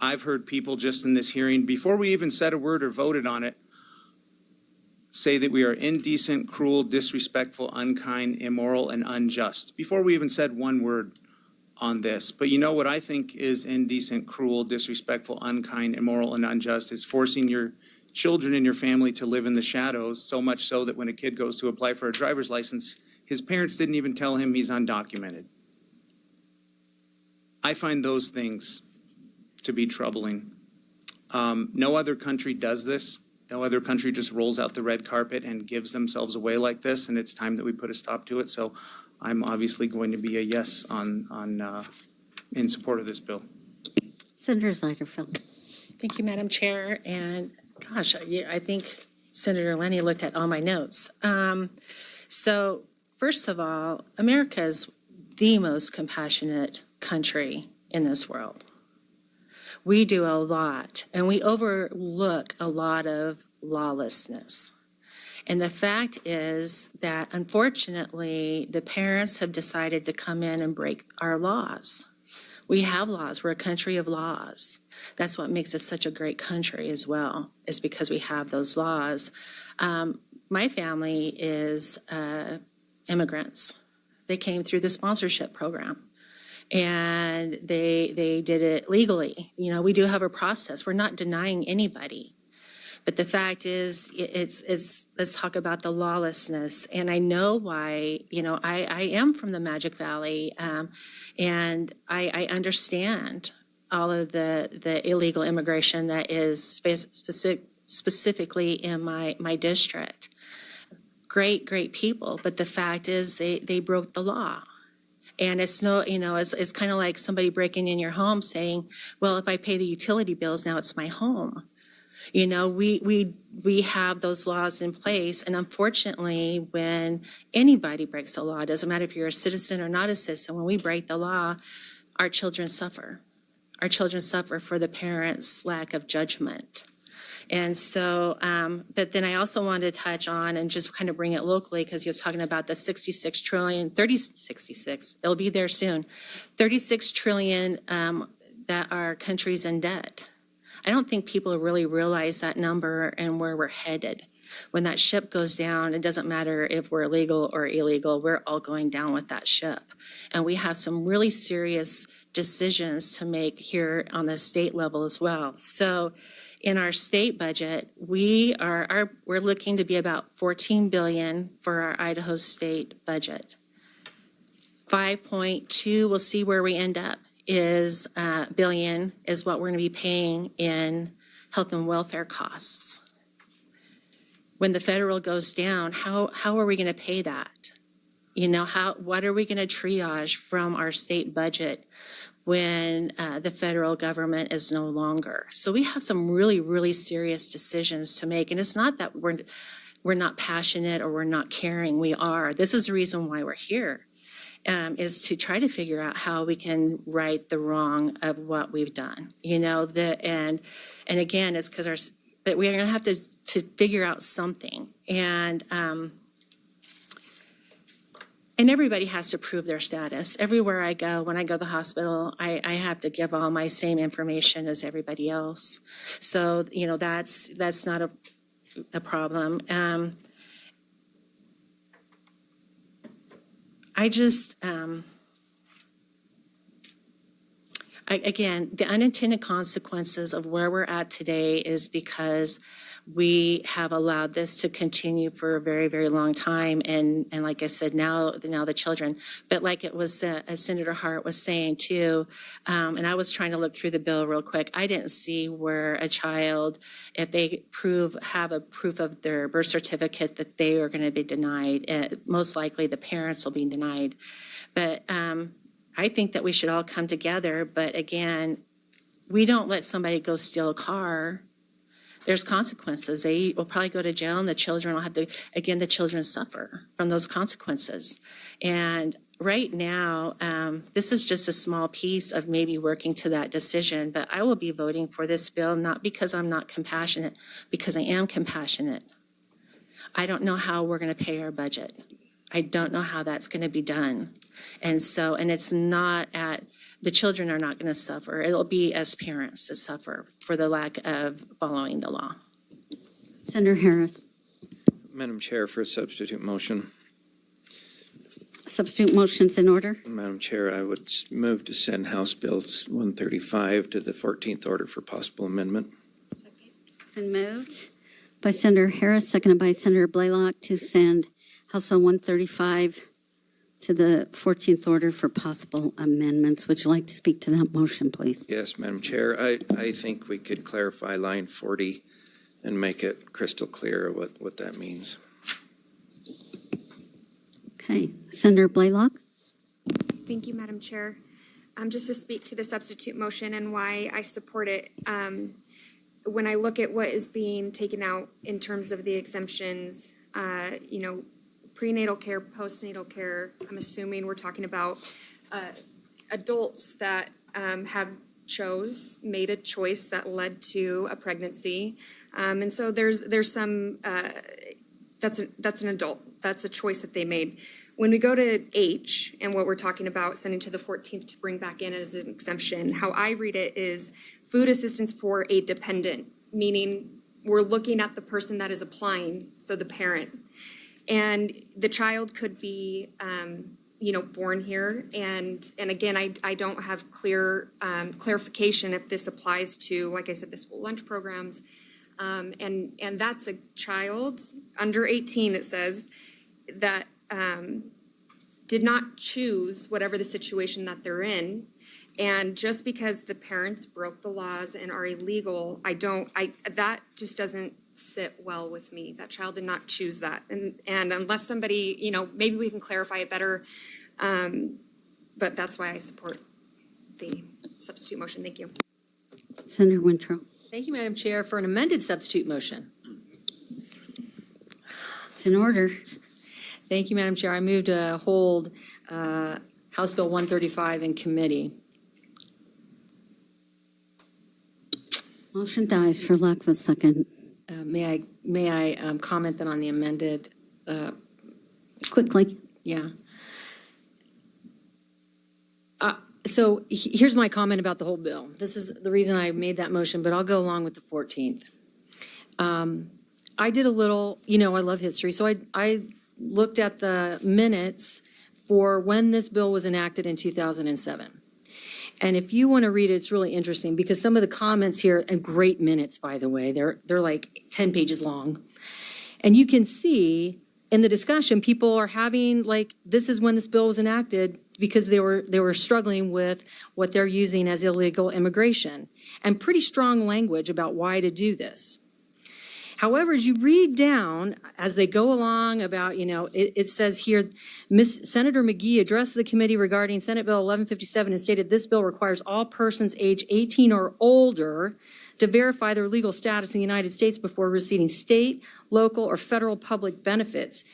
I've heard people just in this hearing, before we even said a word or voted on it, say that we are indecent, cruel, disrespectful, unkind, immoral, and unjust, before we even said one word on this. But you know what I think is indecent, cruel, disrespectful, unkind, immoral, and unjust is forcing your children in your family to live in the shadows, so much so that when a kid goes to apply for a driver's license, his parents didn't even tell him he's undocumented. I find those things to be troubling. No other country does this. No other country just rolls out the red carpet and gives themselves away like this, and it's time that we put a stop to it. So I'm obviously going to be a yes in support of this bill. Senator Zeiderfeld. Thank you, Madam Chair. And gosh, I think Senator Lenny looked at all my notes. So first of all, America is the most compassionate country in this world. We do a lot, and we overlook a lot of lawlessness. And the fact is that, unfortunately, the parents have decided to come in and break our laws. We have laws. We're a country of laws. That's what makes us such a great country as well, is because we have those laws. My family is immigrants. They came through the sponsorship program, and they did it legally. You know, we do have a process. We're not denying anybody. But the fact is, let's talk about the lawlessness. And I know why, you know, I am from the Magic Valley, and I understand all of the illegal immigration that is specifically in my district. Great people, but the fact is they broke the law. And it's no, you know, it's kind of like somebody breaking in your home saying, well, if I pay the utility bills, now it's my home. You know, we have those laws in place, and unfortunately, when anybody breaks a law, it doesn't matter if you're a citizen or not a citizen, when we break the law, our children suffer. Our children suffer for the parents' lack of judgment. And so, but then I also wanted to touch on and just kind of bring it locally, because he was talking about the 66 trillion, it'll be there soon, 36 trillion that our country's in debt. I don't think people really realize that number and where we're headed. When that ship goes down, it doesn't matter if we're legal or illegal, we're all going down with that ship. And we have some really serious decisions to make here on the state level as well. So in our state budget, we're looking to be about $14 billion for our Idaho state budget. 5.2, we'll see where we end up, is billion is what we're going to be paying in health and welfare costs. When the federal goes down, how are we going to pay that? You know, what are we going to triage from our state budget when the federal government is no longer. So we have some really, really serious decisions to make. And it's not that we're not passionate or we're not caring. We are. This is the reason why we're here, is to try to figure out how we can right the wrong of what we've done. And again, it's because but we're going to have to figure out something. And everybody has to prove their status. Everywhere I go, when I go to the hospital, I have to give all my same information as everybody else. So, that's not a problem. Again, the unintended consequences of where we're at today is because we have allowed this to continue for a very, very long time. And like I said, now the children, but like it was, as Senator Hart was saying too, and I was trying to look through the bill real quick. I didn't see where a child, if they have a proof of their birth certificate, that they are going to be denied. Most likely the parents will be denied. But I think that we should all come together. But again, we don't let somebody go steal a car. There's consequences. They will probably go to jail, and the children will have to, again, the children suffer from those consequences. And right now, this is just a small piece of maybe working to that decision, but I will be voting for this bill, not because I'm not compassionate, because I am compassionate. I don't know how we're going to pay our budget. I don't know how that's going to be done. And it's not the children are not going to suffer. It'll be as parents that suffer for the lack of following the law. Senator Harris. Madam Chair, for a substitute motion. Substitute motion's in order. Madam Chair, I would move to send House Bill 135 to the 14th order for possible amendment. Been moved by Senator Harris, seconded by Senator Blaylock, to send House Bill 135 to the 14th order for possible amendments. Would you like to speak to that motion, please? Yes, Madam Chair. I think we could clarify line 40 and make it crystal clear what that means. Okay. Senator Blaylock? Thank you, Madam Chair. Just to speak to the substitute motion and why I support it, when I look at what is being taken out in terms of the exemptions, prenatal care, postnatal care, I'm assuming we're talking about adults that have made a choice that led to a pregnancy. And so there's some, that's an adult, that's a choice that they made. When we go to H and what we're talking about, sending to the 14th to bring back in as an exemption, how I read it is food assistance for a dependent, meaning we're looking at the person that is applying, so the parent. And the child could be, born here. And again, I don't have clear clarification if this applies to, like I said, the school lunch programs. And that's a child under 18, it says, that did not choose whatever the situation that they're in. And just because the parents broke the laws and are illegal, that just doesn't sit well with me. That child did not choose that. And unless somebody, maybe we can clarify it better. But that's why I support the substitute motion. Thank you. Senator Wintrow. Thank you, Madam Chair, for an amended substitute motion. It's in order. Thank you, Madam Chair. I move to hold House Bill 135 in committee. Motion dies for lack of a second. May I comment then on the amended? Quickly. Yeah. So here's my comment about the whole bill. This is the reason I made that motion, but I'll go along with the 14th. I did a little, I love history, so I looked at the minutes for when this bill was enacted in 2007. And if you want to read it, it's really interesting because some of the comments here, and great minutes, by the way, they're like 10 pages long. And you can see in the discussion, people are having this is when this bill was enacted because they were struggling with what they're using as illegal immigration and pretty strong language about why to do this. However, as you read down, as they go along about, it says here, Senator McGee addressed the committee regarding Senate Bill 1157 and stated this bill requires all persons age 18 or older to verify their legal status in the United States before receiving state, local, or federal public benefits.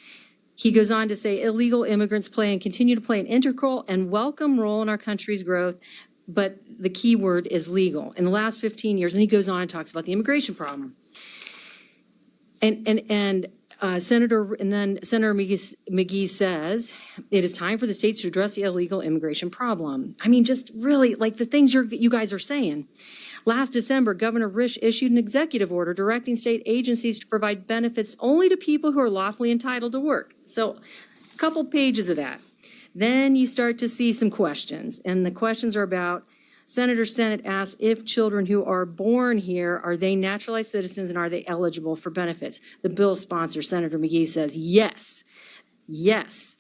He goes on to say illegal immigrants play and continue to play an integral and welcome role in our country's growth, but the key word is legal. In the last 15 years, and he goes on and talks about the immigration problem. Senator McGee says it is time for the states to address the illegal immigration problem. I mean, just really like the things you guys are saying. Last December, Governor Risch issued an executive order directing state agencies to provide benefits only to people who are lawfully entitled to work. So a couple pages of that. Then you start to see some questions, and the questions are about Senator Sennett asked if children who are born here, are they naturalized citizens and are they eligible for benefits? The bill sponsor, Senator McGee, says yes, yes.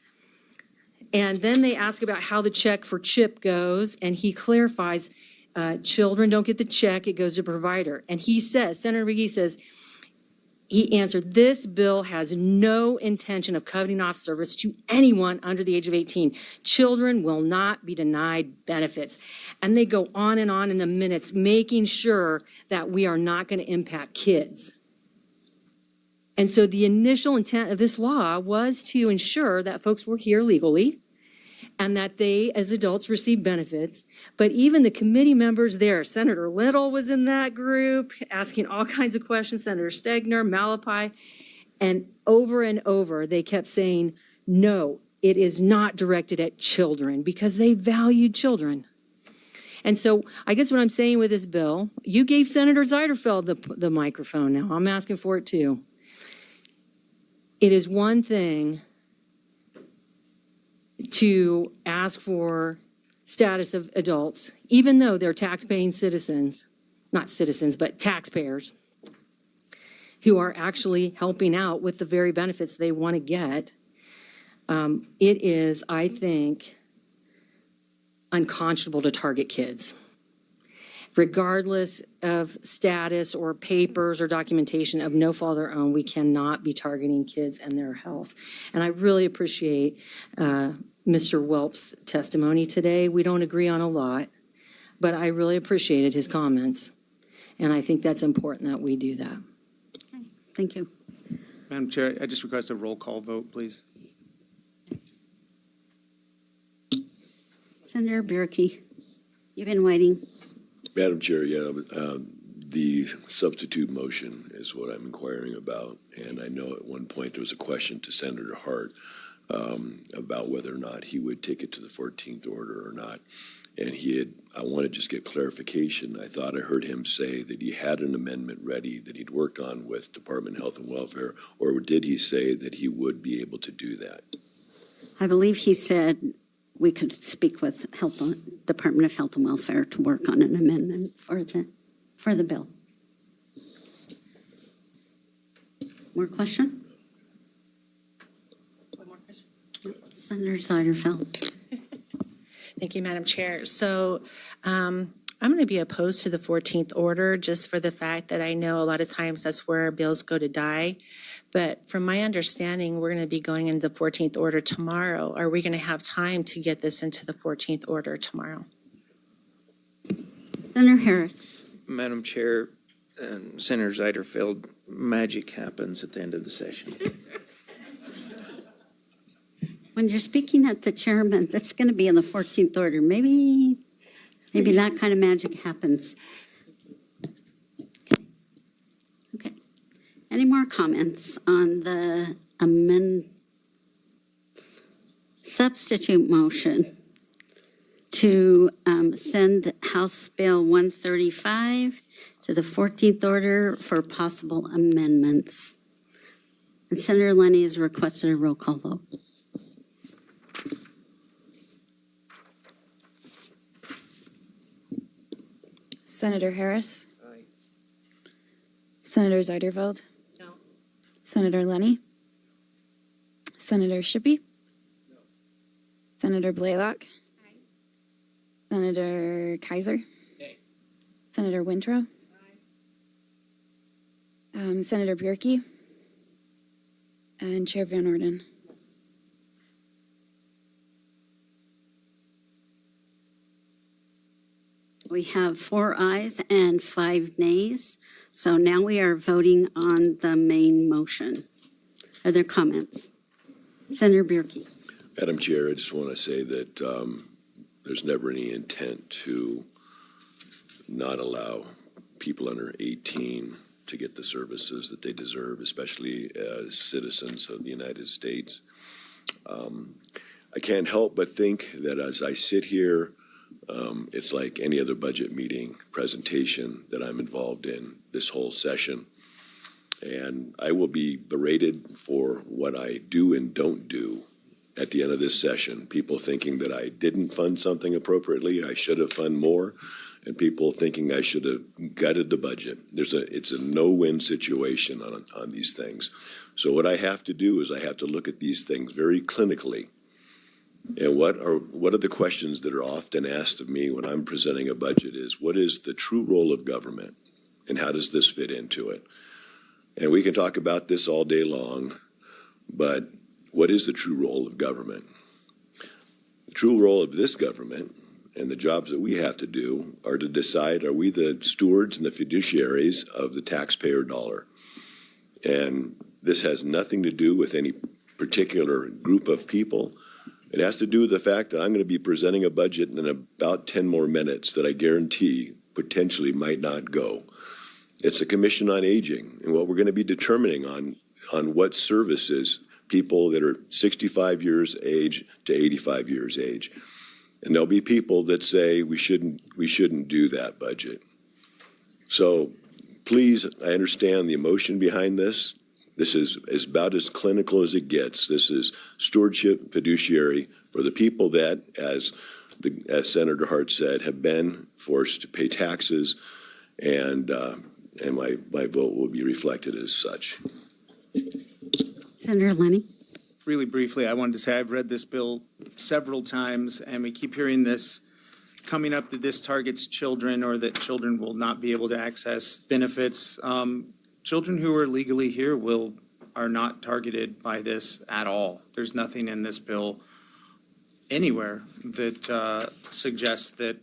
And then they ask about how the check for CHIP goes, and he clarifies children don't get the check, it goes to provider. And he says, Senator McGee says, he answered, this bill has no intention of cutting off service to anyone under the age of 18. Children will not be denied benefits. And they go on in the minutes, making sure that we are not going to impact kids. And so the initial intent of this law was to ensure that folks were here legally and that they, as adults, receive benefits. But even the committee members there, Senator Little was in that group, asking all kinds of questions, Senator Stegner, Malapai, and over, they kept saying, no, it is not directed at children because they valued children. And so I guess what I'm saying with this bill, you gave Senator Zeiderfeld the microphone now. I'm asking for it too. It is one thing to ask for status of adults, even though they're tax-paying citizens, not citizens, but taxpayers, who are actually helping out with the very benefits they want to get. It is, I think, unconscionable to target kids. Regardless of status or papers or documentation of no fault of their own, we cannot be targeting kids and their health. And I really appreciate Mr. Welp's testimony today. We don't agree on a lot, but I really appreciated his comments. And I think that's important that we do that. Okay. Thank you. Madam Chair, I just request a roll call vote, please. Senator Berkey, you've been waiting. Madam Chair, the substitute motion is what I'm inquiring about. And I know at one point there was a question to Senator Hart about whether or not he would take it to the 14th order or not. And I want to just get clarification. I thought I heard him say that he had an amendment ready that he'd worked on with Department of Health and Welfare, or did he say that he would be able to do that? I believe he said we could speak with Department of Health and Welfare to work on an amendment for the bill. More question? One more question. Senator Zeiderfeld. Thank you, Madam Chair. So I'm going to be opposed to the 14th order just for the fact that I know a lot of times that's where bills go to die. But from my understanding, we're going to be going into the 14th order tomorrow. Are we going to have time to get this into the 14th order tomorrow? Senator Harris. Madam Chair and Senator Zeiderfeld, magic happens at the end of the session. When you're speaking at the chairman, that's going to be in the 14th order. Maybe that kind of magic happens. Okay. Any more comments on the substitute motion to send House Bill 135 to the 14th order for possible amendments? And Senator Lenny has requested a roll call vote. Senator Harris? Aye. Senator Zeiderfeld? No. Senator Lenny? Senator Shippey? No. Senator Blaylock? Aye. Senator Kaiser? Aye. Senator Wintrow? Aye. Senator Bierke, and Chair Van Orden. We have 4 ayes and 5 nays. So now we are voting on the main motion. Are there comments? Senator Bierke. Madam Chair, I just want to say that there's never any intent to not allow people under 18 to get the services that they deserve, especially as citizens of the United States. I can't help but think that as I sit here, it's like any other budget meeting presentation that I'm involved in this whole session. And I will be berated for what I do and don't do at the end of this session. People thinking that I didn't fund something appropriately, I should have funded more, and people thinking I should have gutted the budget. It's a no-win situation on these things. So what I have to do is I have to look at these things very clinically. And what are the questions that are often asked of me when I'm presenting a budget is, what is the true role of government, and how does this fit into it? And we can talk about this all day long, but what is the true role of government? The true role of this government and the jobs that we have to do are to decide, are we the stewards and the fiduciaries of the taxpayer dollar? And this has nothing to do with any particular group of people. It has to do with the fact that I'm going to be presenting a budget in about 10 more minutes that I guarantee potentially might not go. It's a Commission on Aging, and what we're going to be determining on what services people that are 65 years age to 85 years age. And there'll be people that say we shouldn't do that budget. So please, I understand the emotion behind this. This is about as clinical as it gets. This is stewardship, fiduciary for the people that, as Senator Hart said, have been forced to pay taxes, and my vote will be reflected as such. Senator Lenny. Really briefly, I wanted to say I've read this bill several times, and we keep hearing this coming up that this targets children or that children will not be able to access benefits. Children who are legally here are not targeted by this at all. There's nothing in this bill anywhere that suggests that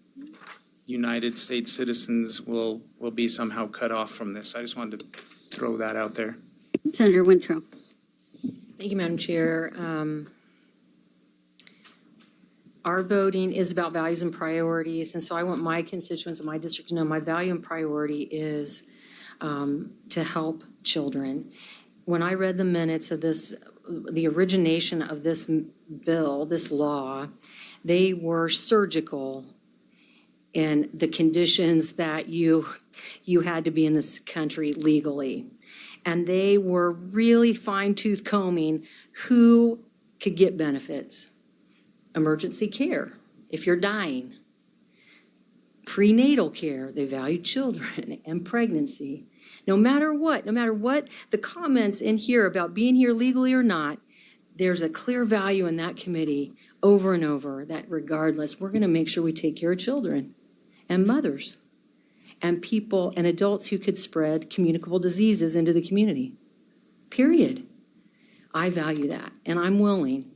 United States citizens will be somehow cut off from this. I just wanted to throw that out there. Senator Wintrow. Thank you, Madam Chair. Our voting is about values and priorities, and so I want my constituents in my district to know my value and priority is to help children. When I read the minutes of this, the origination of this bill, this law, they were surgical in the conditions that you had to be in this country legally. And they were really fine-tooth combing who could get benefits. Emergency care, if you're dying. Prenatal care, they value children and pregnancy. No matter what the comments in here about being here legally or not, there's a clear value in that committee over and over that regardless, we're going to make sure we take care of children and mothers and people and adults who could spread communicable diseases into the community. Period. I value that, and I'm willing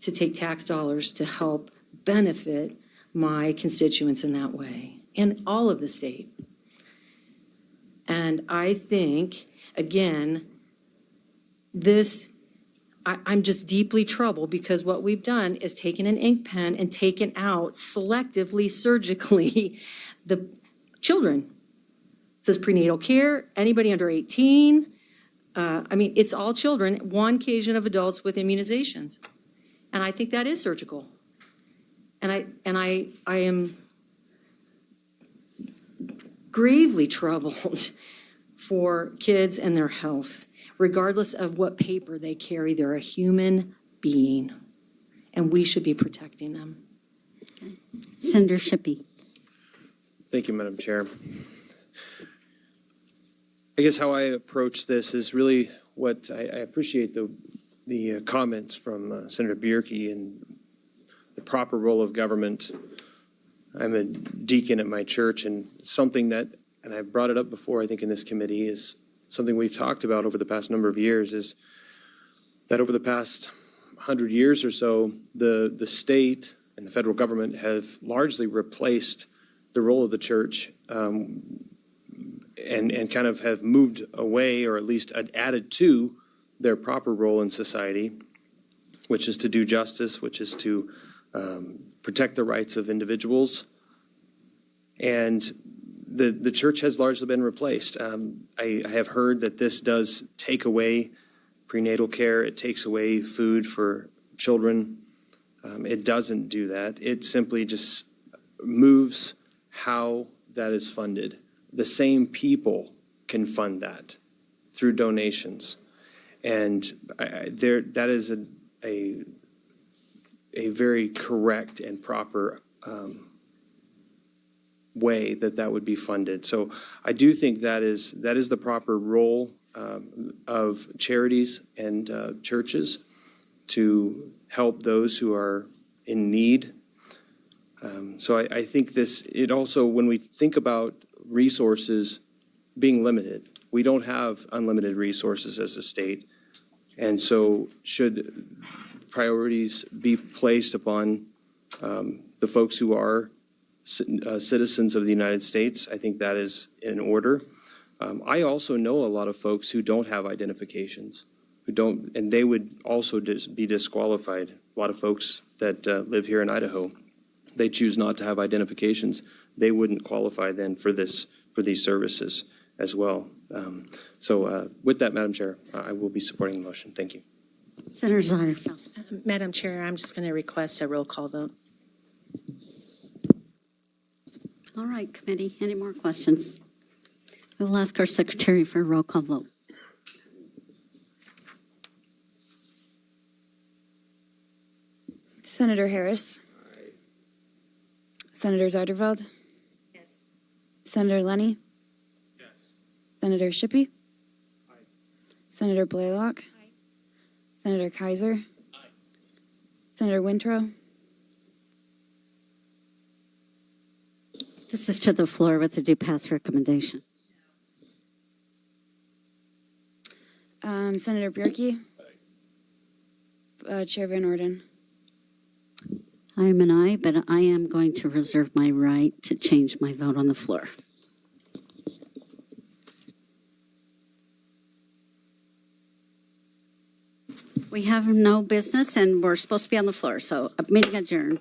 to take tax dollars to help benefit my constituents in that way, in all of the state. And I think, again, I'm just deeply troubled because what we've done is taken an ink pen and taken out selectively, surgically, the children. It says prenatal care, anybody under 18. It's all children, one occasion of adults with immunizations. And I think that is surgical. And I am gravely troubled for kids and their health. Regardless of what paper they carry, they're a human being, and we should be protecting them. Senator Shippey. Thank you, Madam Chair. I guess how I approach this is really what I appreciate the comments from Senator Bierke and the proper role of government. I'm a deacon at my church, and something that, and I brought it up before, I think in this committee, is something we've talked about over the past number of years is that over the past 100 years or so, the state and the federal government have largely replaced the role of the church and kind of have moved away, or at least added to their proper role in society, which is to do justice, which is to protect the rights of individuals. And the church has largely been replaced. I have heard that this does take away prenatal care. It takes away food for children. It doesn't do that. It simply just moves how that is funded. The same people can fund that through donations. And that is a very correct and proper way that would be funded. So I do think that is the proper role of charities and churches to help those who are in need. So I think it also, when we think about resources being limited, we don't have unlimited resources as a state. And so should priorities be placed upon the folks who are citizens of the United States, I think that is in order. I also know a lot of folks who don't have identifications, and they would also be disqualified. A lot of folks that live here in Idaho, they choose not to have identifications. They wouldn't qualify then for these services as well. So with that, Madam Chair, I will be supporting the motion. Thank you. Senator Zondervan. Madam Chair, I'm just going to request a roll call vote. All right, committee, any more questions? We'll ask our secretary for a roll call vote. Senator Harris. Senator Zarderveld. Yes. Senator Lenny. Yes. Senator Shippey. Senator Blaylock. Senator Kaiser. Senator Wintrow. This is to the floor with the due pass recommendation. Senator Bjerke. Chair Van Orden. I am an aye, but I am going to reserve my right to change my vote on the floor. We have no business, and we're supposed to be on the floor, so meeting adjourned.